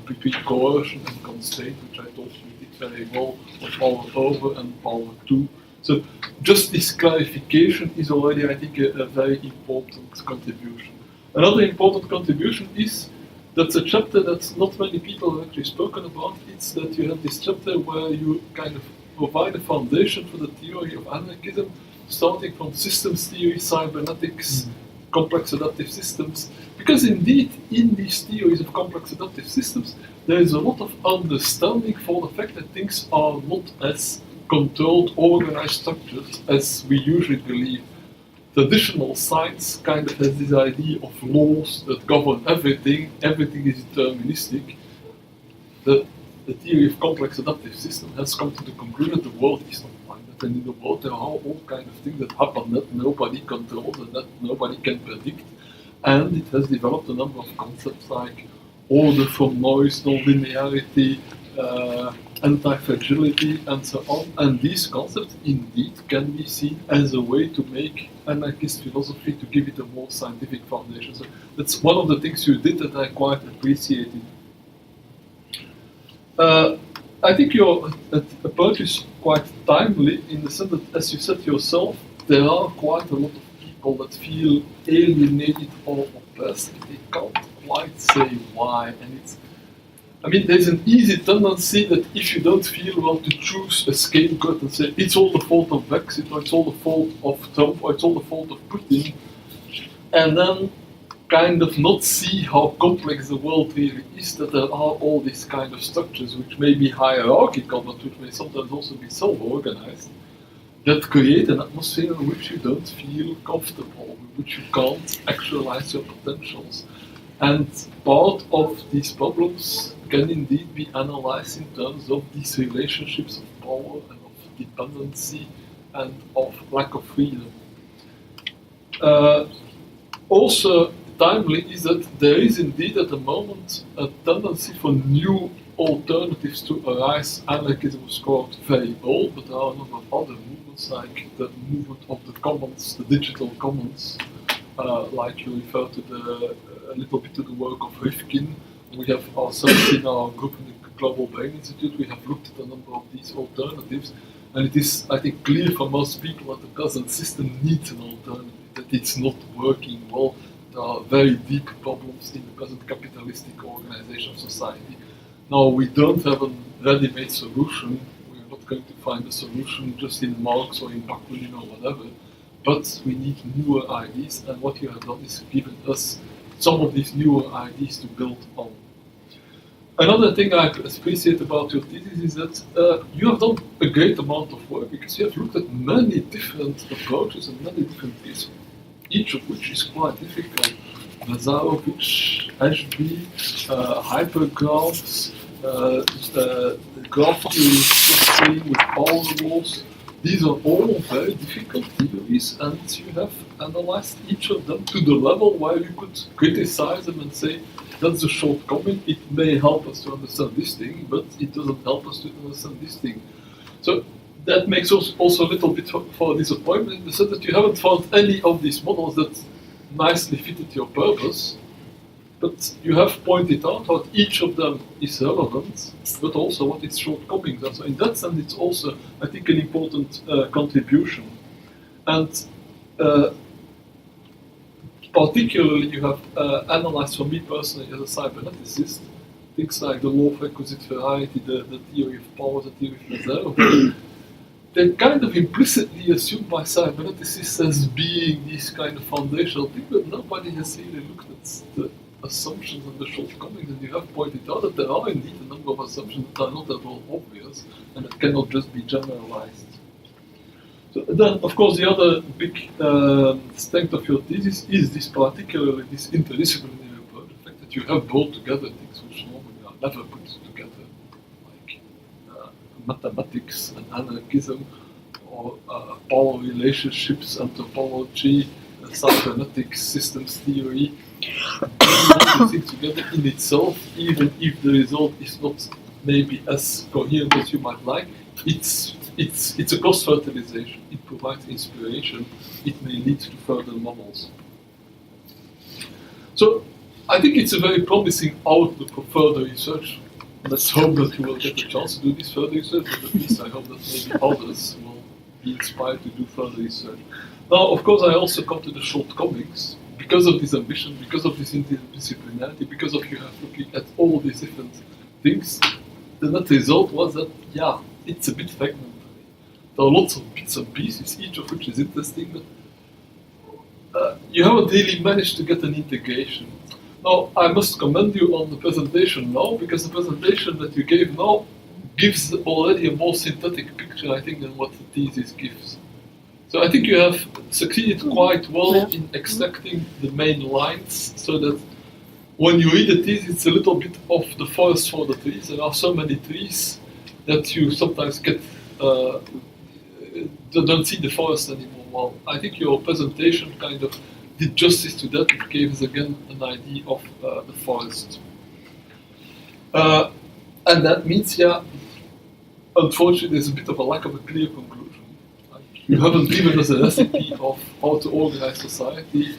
between coercion and constraint, which I thought you did very well, or power over and power to. So just this clarification is already, I think, a very important contribution. Another important contribution is that's a chapter that not many people have actually spoken about. It's that you have this chapter where you kind of provide a foundation for the theory of anarchism, starting from systems theory, cybernetics, complex adaptive systems. Because indeed, in these theories of complex adaptive systems, there is a lot of understanding for the fact that things are not as controlled, organized structures as we usually believe. Traditional science kind of has this idea of laws that govern everything, everything is deterministic. The theory of complex adaptive system has come to the conclusion that the world is not like that, and in the world there are all kinds of things that happen that nobody controls and that nobody can predict. And it has developed a number of concepts like order from noise, non-linearity, anti-fragility, and so on. And these concepts indeed can be seen as a way to make anarchist philosophy, to give it a more scientific foundation. So that's one of the things you did that I quite appreciated. I think your approach is quite timely in the sense that, as you said yourself, there are quite a lot of people that feel alienated or oppressed. They can't quite say why, and there's an easy tendency that if you don't feel well to choose a scapegoat and say it's all the fault of Brexit, or it's all the fault of Trump, or it's all the fault of Putin, and then kind of not see how complex the world really is, that there are all these kind of structures which may be hierarchical, but which may sometimes also be self-organized, that create an atmosphere in which you don't feel comfortable, in which you can't actualize your potentials. And part of these problems can indeed be analyzed in terms of these relationships of power and of dependency and of lack of freedom. Also timely is that there is indeed at the moment a tendency for new alternatives to arise. Anarchism was called very old, but there are a number of other movements like the movement of the commons, the digital commons, like you refer to a little bit to the work of Rifkin. We have ourselves in our group in the Global Brain Institute, we have looked at a number of these alternatives, and it is, I think, clear for most people that the present system needs an alternative, that it's not working well. There are very deep problems in the present capitalistic organization of society. Now, we don't have a ready-made solution. We're not going to find a solution just in Marx or in Bakunin or whatever, but we need newer ideas, and what you have done is given us some of these newer ideas to build on. Another thing I appreciate about your thesis is that you have done a great amount of work, because you have looked at many different approaches and many different cases, each of which is quite difficult. Nazarovich, Ashby, hypergraphs, graph theory with power laws. These are all very difficult theories, and you have analyzed each of them to the level where you could criticize them and say, that's a shortcoming, it may help us to understand this thing, but it doesn't help us to understand this thing. So that makes us also a little bit for disappointment in the sense that you haven't found any of these models that nicely fitted your purpose, but you have pointed out how each of them is relevant, but also what its shortcomings are. So in that sense, it's also, I think, an important contribution. And particularly, you have analyzed, for me personally, as a cyberneticist, things like the law of requisite variety, the theory of power, the theory of Nazarovich. They're kind of implicitly assumed by cyberneticists as being these kind of foundational things, but nobody has really looked at the assumptions and the shortcomings, and you have pointed out that there are indeed a number of assumptions that are not at all obvious and that cannot just be generalized. So then, of course, the other big strength of your thesis is this particularly this interdisciplinary that you have brought together things which normally are never put together, like mathematics and anarchism, or power relationships, anthropology, cybernetics, systems theory. Put things together in itself, even if the result is not maybe as coherent as you might like, it's a cross-fertilization. It provides inspiration. It may lead to further models. So I think it's a very promising outlook for further research. Let's hope that we will get a chance to do this further research, but at least I hope that maybe others will be inspired to do further research. Now, of course, I also come to the shortcomings. Because of this ambition, because of this interdisciplinarity, because of you have looking at all these different things, the net result was that, yeah, it's a bit fragmentary. There are lots of bits and pieces, each of which is interesting, but you haven't really managed to get an integration. Now, I must commend you on the presentation now, because the presentation that you gave now gives already a more synthetic picture, I think, than what the thesis gives. So I think you have succeeded quite well in extracting the main lines, so that when you read the thesis, it's a little bit of the forest for the trees. There are so many trees that you sometimes get don't see the forest anymore. Well, I think your presentation kind of did justice to that. It gave us again an idea of the forest, and that means, yeah, unfortunately, there's a bit of a lack of a clear conclusion. You haven't given us a recipe of how to organize society.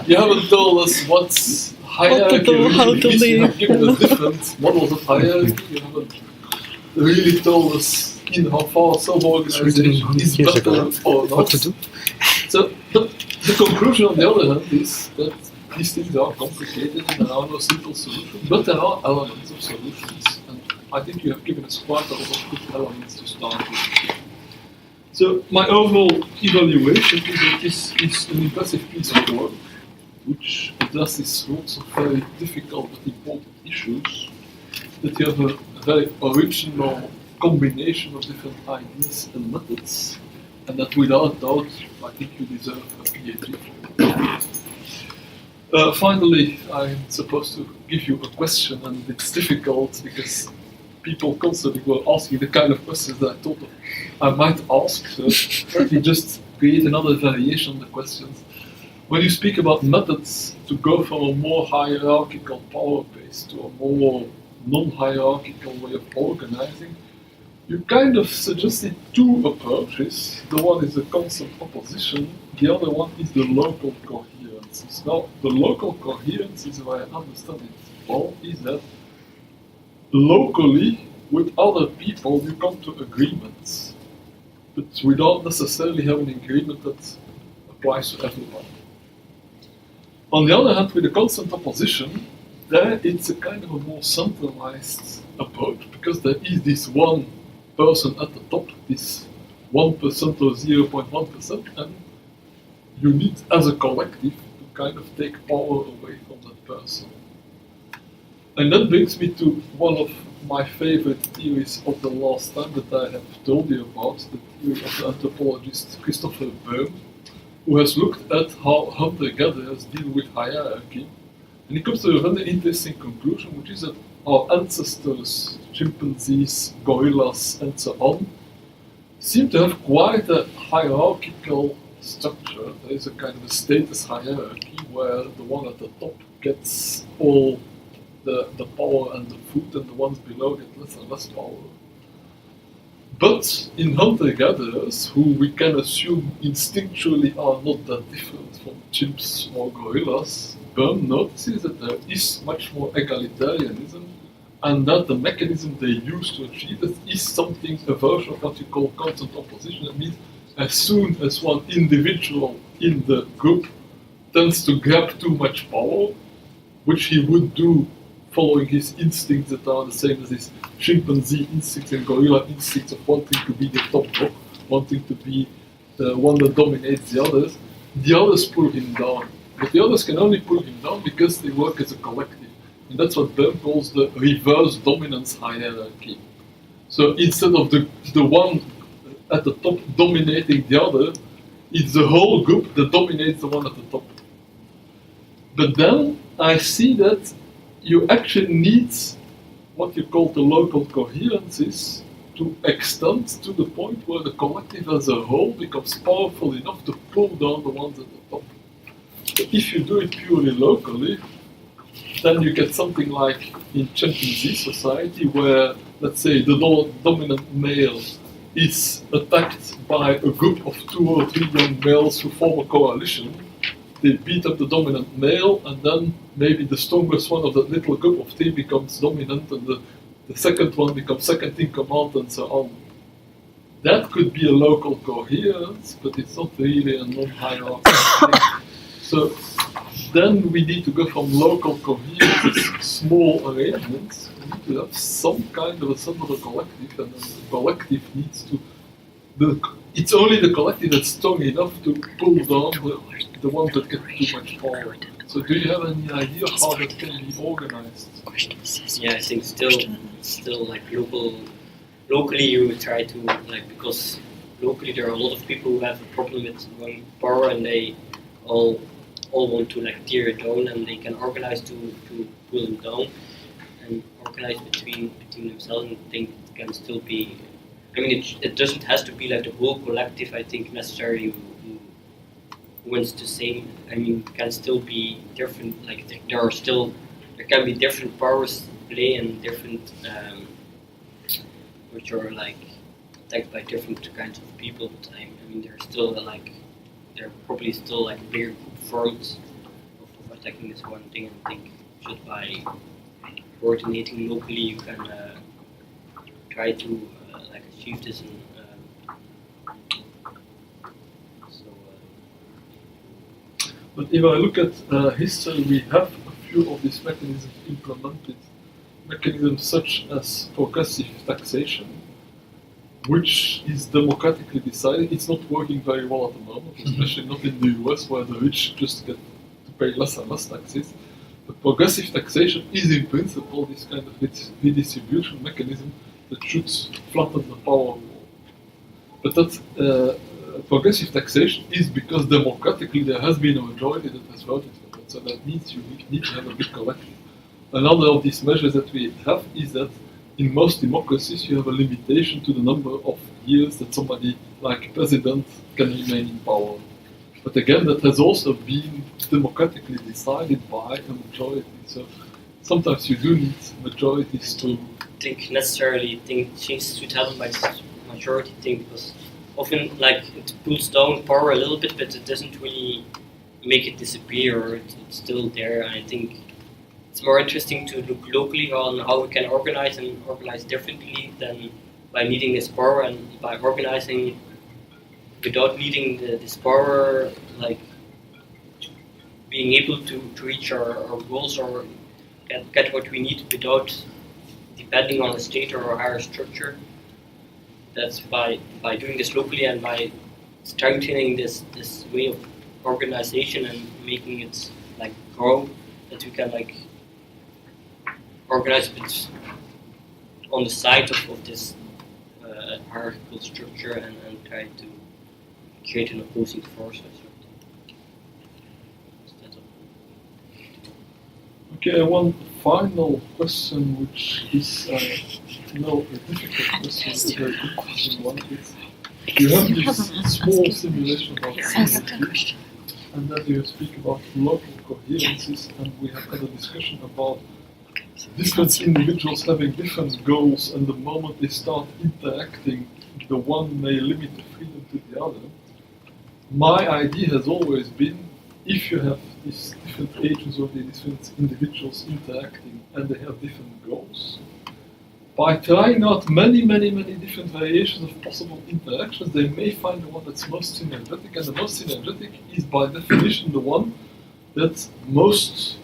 You haven't told us what's hierarchy really is. You have given us different models of hierarchy. You haven't really told us in how far self-organization is better or not. So the conclusion, on the other hand, is that these things are complicated and there are no simple solutions, but there are elements of solutions. And I think you have given us quite a lot of good elements to start with. So my overall evaluation is that this is an impressive piece of work, which addresses lots of very difficult but important issues, that you have a very original combination of different ideas and methods, and that without doubt, I think you deserve a PhD for it. Finally, I'm supposed to give you a question, and it's difficult because people constantly were asking the kind of questions that I thought I might ask, so let me just create another variation on the questions. When you speak about methods to go from a more hierarchical power base to a more non-hierarchical way of organizing, you kind of suggested two approaches. The one is the constant opposition, the other one is the local coherence. Now, the local coherence, is where I understand it well, is that locally, with other people, you come to agreements, but we don't necessarily have an agreement that applies to everyone. On the other hand, with the constant opposition, there it's a kind of a more centralized approach, because there is this one person at the top, this 1% or 0.1%, and you need, as a collective, to kind of take power away from that person. And that brings me to one of my favorite theories of the last time that I have told you about, the theory of the anthropologist Christopher Boehm, who has looked at how hunter-gatherers deal with hierarchy. And he comes to a very interesting conclusion, which is that our ancestors, chimpanzees, gorillas, and so on, seem to have quite a hierarchical structure. There is a kind of a status hierarchy where the one at the top gets all the power and the food, and the ones below get less and less power. But in hunter-gatherers, who we can assume instinctually are not that different from chimps or gorillas, Boehm notices that there is much more egalitarianism, and that the mechanism they use to achieve it is something, a version of what you call constant opposition. That means as soon as one individual in the group tends to grab too much power, which he would do following his instincts that are the same as his chimpanzee instincts and gorilla instincts of wanting to be the top dog, wanting to be the one that dominates the others pull him down. But the others can only pull him down because they work as a collective. And that's what Boehm calls the reverse dominance hierarchy. So instead of the one at the top dominating the other, it's the whole group that dominates the one at the top. But then I see that you actually need what you call the local coherences to extend to the point where the collective as a whole becomes powerful enough to pull down the ones at the top. But if you do it purely locally, then you get something like in chimpanzee society where, let's say, the dominant male is attacked by a group of 2 or 3 young males who form a coalition. They beat up the dominant male, and then maybe the strongest one of that little group of 3 becomes dominant, and the second one becomes second in command, and so on. That could be a local coherence, but it's not really a non-hierarchical thing. So then we need to go from local coherence, small arrangements. We need to have some kind of a central collective, and then the collective needs to. It's only the collective that's strong enough to pull down the ones that get too much power. So do you have any idea how that can be organized? Yeah, I think still like locally you would try to like, because locally there are a lot of people who have a problem with one power, and they all want to like tear it down, and they can organize to pull them down and organize between themselves, and think it can still be. I mean, it doesn't has to be like the whole collective. I think necessarily who wants the same. I mean, it can still be different. Like there can be different powers play and different, which are like attacked by different kinds of people. But I mean, there are probably still like bigger group forms of attacking this one thing. And I think just by coordinating locally, you can try to achieve this. But if I look at history, we have a few of these mechanisms implemented. Mechanisms such as progressive taxation, which is democratically decided. It's not working very well at the moment, especially not in the US, where the rich just get to pay less and less taxes. But progressive taxation is in principle this kind of redistribution mechanism that should flatten the power wall. But that progressive taxation is because democratically there has been a majority that has voted for that. So that means you need to have a big collective. Another of these measures that we have is that in most democracies you have a limitation to the number of years that somebody like a president can remain in power. But again, that has also been democratically decided by a majority. So sometimes you do need majorities to. Think necessarily changes should happen by this majority thing, because often like it pulls down power a little bit, but it doesn't really make it disappear, or it's still there. And I think it's more interesting to look locally on how we can organize and organize differently than by needing this power, and by organizing without needing this power, like being able to reach our goals or get what we need without depending on a state or a higher structure. That's by doing this locally and by strengthening this way of organization and making it like grow, that we can like organize it on the side of this hierarchical structure and try to create an opposing force or something. Okay, one final question, which is a difficult question, but a very interesting one. You have this small simulation about synergy, and then you speak about local coherences, and we have had a discussion about different individuals having different goals, and the moment they start interacting, the one may limit the freedom to the other. My idea has always been, if you have these different agents or the different individuals interacting and they have different goals, by trying out many different variations of possible interactions, they may find the one that's most synergetic, and the most synergetic is by definition the one that most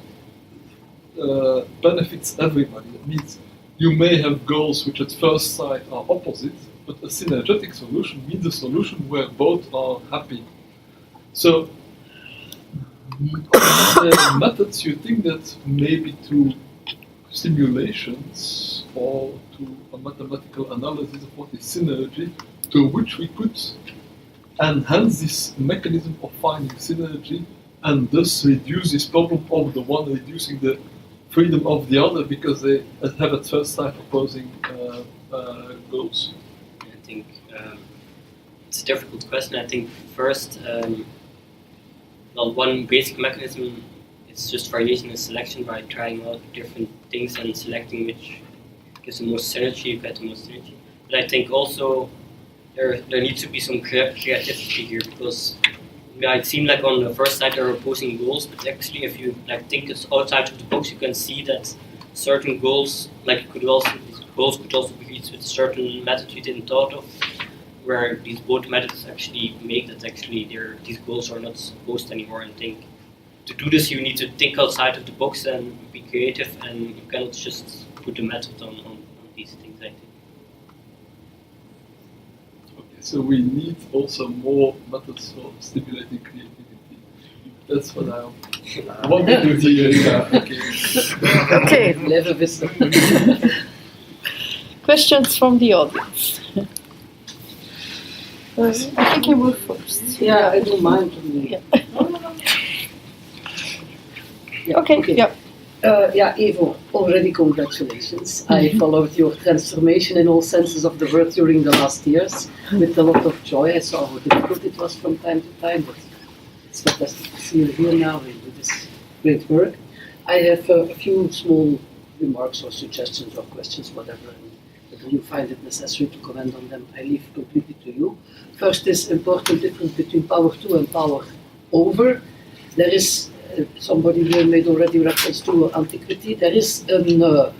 benefits everybody. That means you may have goals which at first sight are opposite, but a synergetic solution means a solution where both are happy. So, the methods you think that maybe to simulations or to a mathematical analysis of what is synergy, to which we could enhance this mechanism of finding synergy and thus reduce this problem of the one reducing the freedom of the other because they have at first sight opposing goals? I think it's a difficult question. I think first, well, one basic mechanism is just variation and selection by trying out different things and selecting which gives the most synergy, you get the most synergy. But I think also there needs to be some creativity here, because it might seem like on the first sight there are opposing goals, but actually if you think outside of the box, you can see that certain goals, goals could also be reached with certain methods we didn't thought of, where these both methods actually make that these goals are not opposed anymore. And think to do this you need to think outside of the box and be creative, and you cannot just put the method on these things, I think. Okay, so we need also more methods for stimulating creativity. That's what I wanted to hear. Yeah, okay. Okay. Questions from the audience. I think you will first. Yeah, I don't mind. Yeah. Yeah, Okay. Yeah. Yeah, Ivo, already congratulations. I followed your transformation in all senses of the word during the last years with a lot of joy. I saw how difficult it was from time to time, but it's fantastic to see you here now and do this great work. I have a few small remarks or suggestions or questions, whatever. And whether you find it necessary to comment on them, I leave completely to you. First, this important difference between power to and power over. There is somebody here made already reference to antiquity. There is a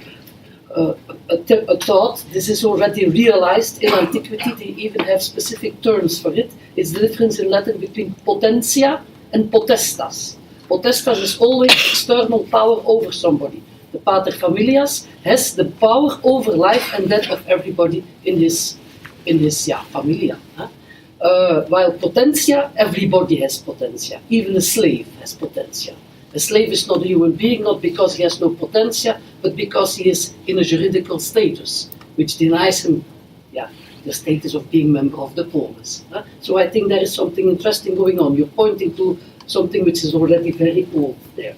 thought, this is already realized in antiquity, they even have specific terms for it. It's the difference in Latin between potentia and potestas. Potestas is always external power over somebody. The pater familias has the power over life and death of everybody in his familia. While potentia, everybody has potentia. Even a slave has potentia. A slave is not a human being, not because he has no potentia, but because he is in a juridical status, which denies him the status of being member of the polis. So I think there is something interesting going on. You're pointing to something which is already very old there.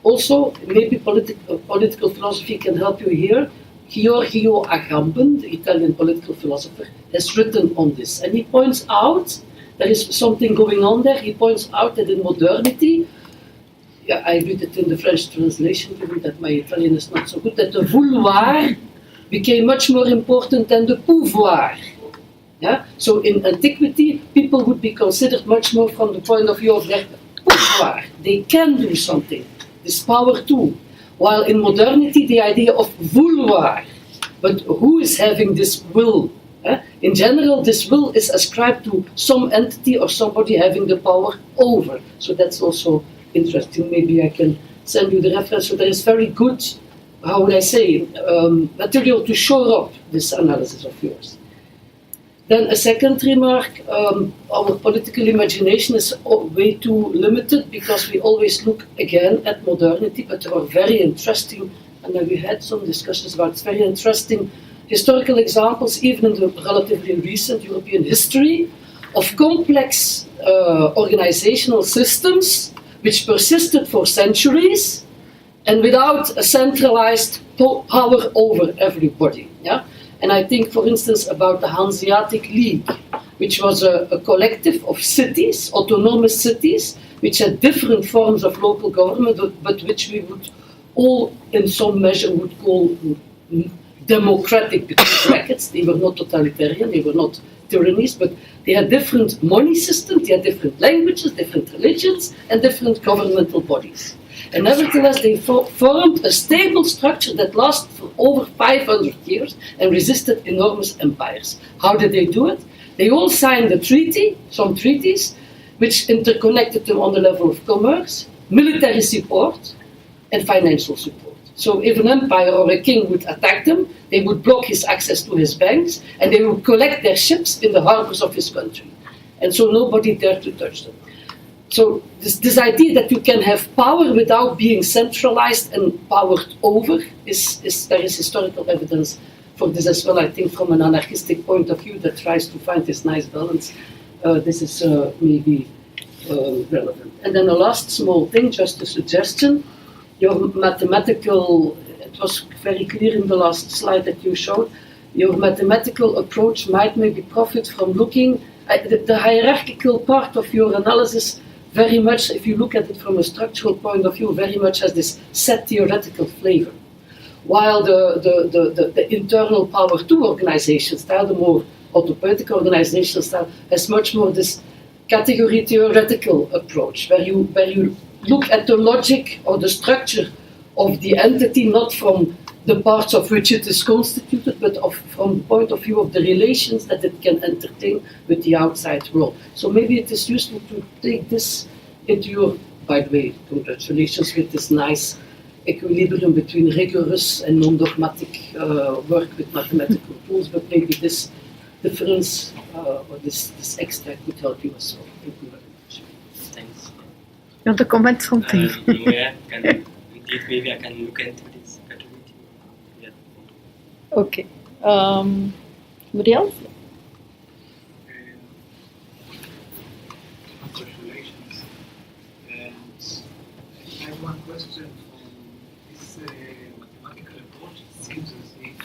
Also, maybe political philosophy can help you here. Giorgio Agamben, the Italian political philosopher, has written on this. And he points out there is something going on there. He points out that in modernity, I read it in the French translation, given that my Italian is not so good, that the vouloir became much more important than the pouvoir. Yeah? So in antiquity, people would be considered much more from the point of view of their pouvoir. They can do something, this power too. While in modernity, the idea of vouloir, but who is having this will? In general, this will is ascribed to some entity or somebody having the power over. So that's also interesting. Maybe I can send you the reference. So there is very good, how would I say, material to shore up this analysis of yours. Then a second remark, our political imagination is way too limited because we always look again at modernity, but there are very interesting, and we had some discussions about very interesting historical examples, even in the relatively recent European history, of complex organizational systems which persisted for centuries and without a centralized power over everybody. Yeah? And I think, for instance, about the Hanseatic League, which was a collective of cities, autonomous cities, which had different forms of local government, but which we would all, in some measure, would call democratic, between brackets. They were not totalitarian, they were not tyrannies, but they had different money systems, they had different languages, different religions, and different governmental bodies. And nevertheless, they formed a stable structure that lasted for over 500 years and resisted enormous empires. How did they do it? They all signed a treaty, some treaties, which interconnected them on the level of commerce, military support, and financial support. So if an empire or a king would attack them, they would block his access to his banks, and they would collect their ships in the harbors of his country. And so nobody dared to touch them. So this idea that you can have power without being centralized and powered over, there is historical evidence for this as well, I think, from an anarchistic point of view that tries to find this nice balance. This is maybe relevant. And then the last small thing, just a suggestion, your mathematical, it was very clear in the last slide that you showed, your mathematical approach might maybe profit from looking at the hierarchical part of your analysis very much, if you look at it from a structural point of view, very much has this set theoretical flavor. While the internal power to organization style, the more autopoietic organization style, has much more this category theoretical approach, where you look at the logic or the structure of the entity, not from the parts of which it is constituted, but from the point of view of the relations that it can entertain with the outside world. So maybe it is useful to take this into your, by the way, congratulations with this nice equilibrium between rigorous and non-dogmatic work with mathematical tools, but maybe this difference or this extra could help you as well. Thank you very much. Thanks. You want to comment something? Yeah, indeed, maybe I can look into this category. Yeah. Okay. Somebody else? Congratulations. And I have one question on this mathematical approach. It seems as if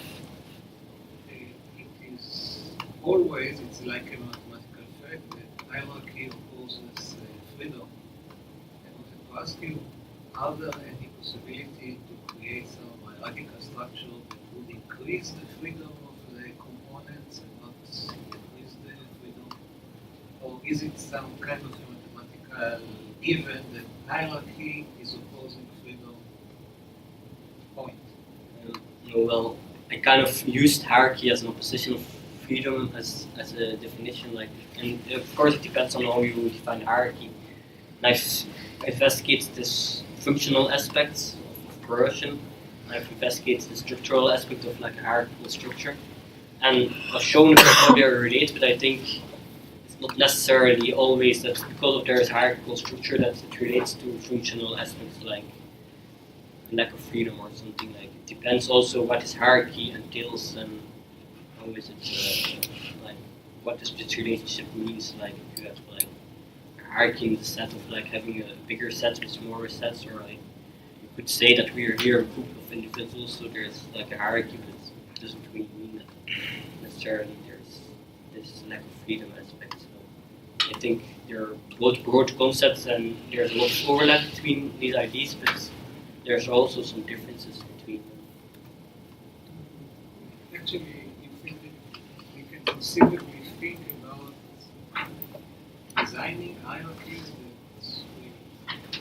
it is always, it's like a mathematical fact that hierarchy opposes freedom. I wanted to ask you, are there any possibility to create some hierarchical structure that would increase the freedom of the components and not decrease the freedom? Or is it some kind of a mathematical given that hierarchy is opposing freedom point? No, well, I kind of used hierarchy as an opposition of freedom as a definition, like, and of course it depends on how you define hierarchy. And I've investigated this functional aspects of coercion. I've investigated the structural aspect of like a hierarchical structure, and I've shown how they are related. But I think it's not necessarily always that because of there's hierarchical structure that it relates to functional aspects like lack of freedom or something. Like it depends also what this hierarchy entails and how is it like what does this relationship means. Like if you have like hierarchy in the set of like having a bigger set with smaller sets, or like you could say that we are here a group of individuals, so there's like a hierarchy, but it doesn't really mean that necessarily there's this lack of freedom aspect. So I think they're both broad concepts and there's a lot of overlap between these ideas, but there's also some differences between them. Actually, you think that we can conceivably think about designing hierarchies that will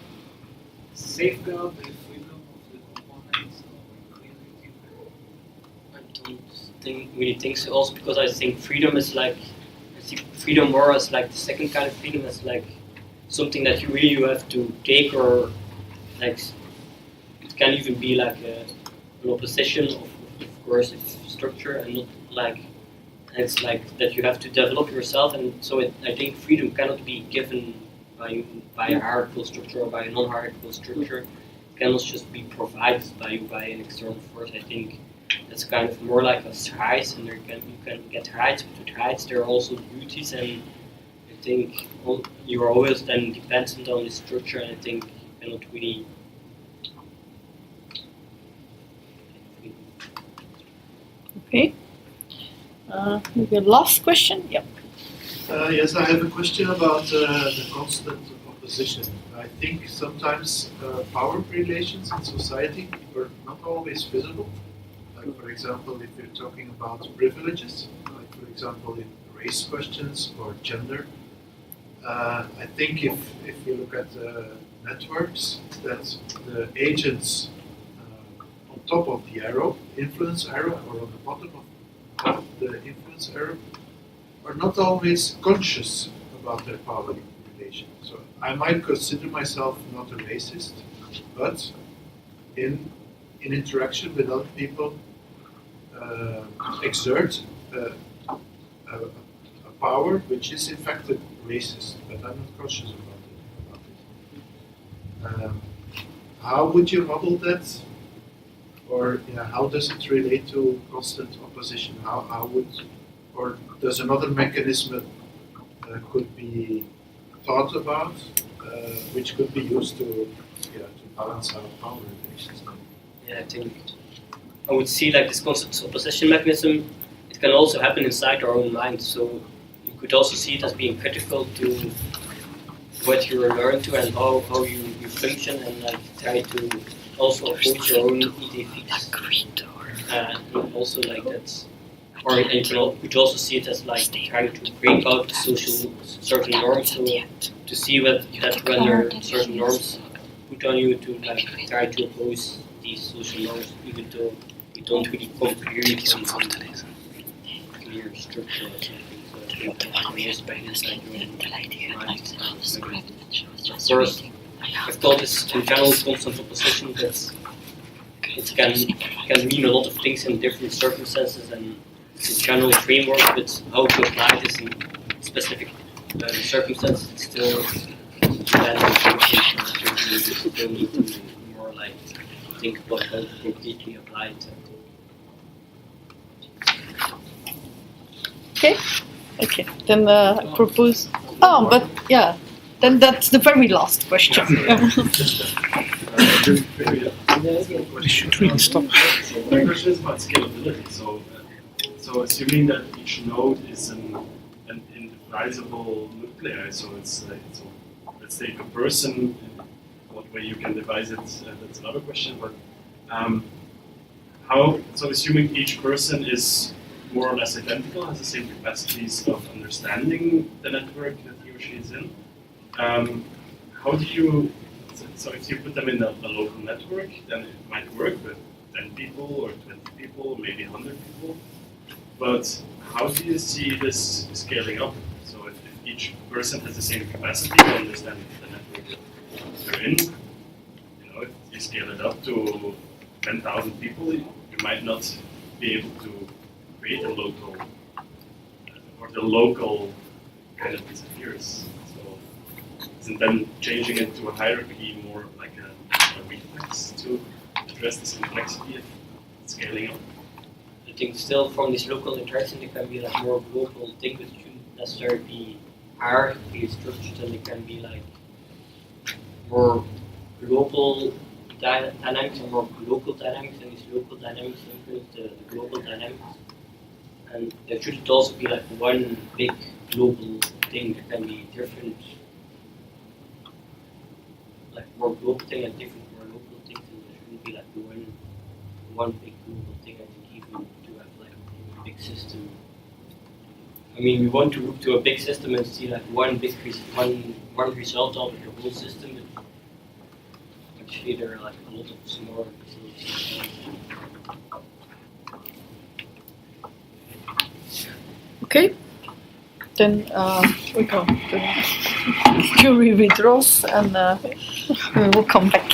safeguard the freedom of the components or increase it even? I don't really think so, also because I think freedom is like, I see freedom more as like the second kind of freedom, as like something that you have to take, or like it can even be like an opposition of coercive structure, and not like it's like that you have to develop yourself. And so I think freedom cannot be given by a hierarchical structure or by a non-hierarchical structure. It cannot just be provided by you by an external force. I think that's kind of more like a height, and you can get heights, but with heights there are also duties, and I think you are always then dependent on the structure, and I think you cannot really. Okay. Maybe a last question? Yep. Yes, I have a question about the constant opposition. I think sometimes power relations in society are not always visible. Like, for example, if you're talking about privileges, like, for example, in race questions or gender, I think if you look at networks, that the agents on top of the arrow, influence arrow, or on the bottom of the influence arrow, are not always conscious about their power relation. So I might consider myself not a racist, but in interaction with other people, exert a power which is in fact racist, but I'm not conscious about it. How would you model that? Or how does it relate to constant opposition? How would, or does another mechanism could be thought about, which could be used to balance our power relations. Yeah, I think I would see like this concept of opposition mechanism. It can also happen inside our own mind. So you could also see it as being critical to what you learn to and how you function, and like try to also approach your own idea fix. And also like that, or and you could also see it as like trying to break out certain norms. So to see that when there are certain norms put on you, to like try to oppose these social norms, even though you don't really come clearly from some clear structure or something. So of course, I've thought this in general constant opposition that it can mean a lot of things in different circumstances, and it's a general framework, but how to apply this in specific circumstances, it's still still need to more like think about how to completely apply it. Okay. Then I propose. Oh, but yeah. Then that's the very last question. We should really stop. So my question is about scalability. So assuming that each node is an indivisible nuclei, so it's like, so let's take a person. What way you can devise it? That's another question. But how? So assuming each person is more or less identical, has the same capacities of understanding the network that he or she is in. How do you? So if you put them in a local network, then it might work with 10 people or 20 people, maybe 100 people. But how do you see this scaling up? So if each person has the same capacity to understand the network they're in, if you scale it up to 10,000 people, you might not be able to create a local, or the local kind of disappears. So isn't then changing it to a hierarchy more like a reflex to address this complexity of scaling up? I think still from this local interaction there can be like more global thing, but it shouldn't necessarily be hierarchy structured, and it can be like more global dynamics and more local dynamics, and these local dynamics influence the global dynamics. And there shouldn't also be like one big global thing. There can be different, like more global thing and different more local things, and there shouldn't be like one big global thing. I think even to have like a big system. I mean, we want to look to a big system and see like one result out of the whole system. But actually, there are like a lot of smaller results. Okay. Then we go. The jury withdraws, and we will come back.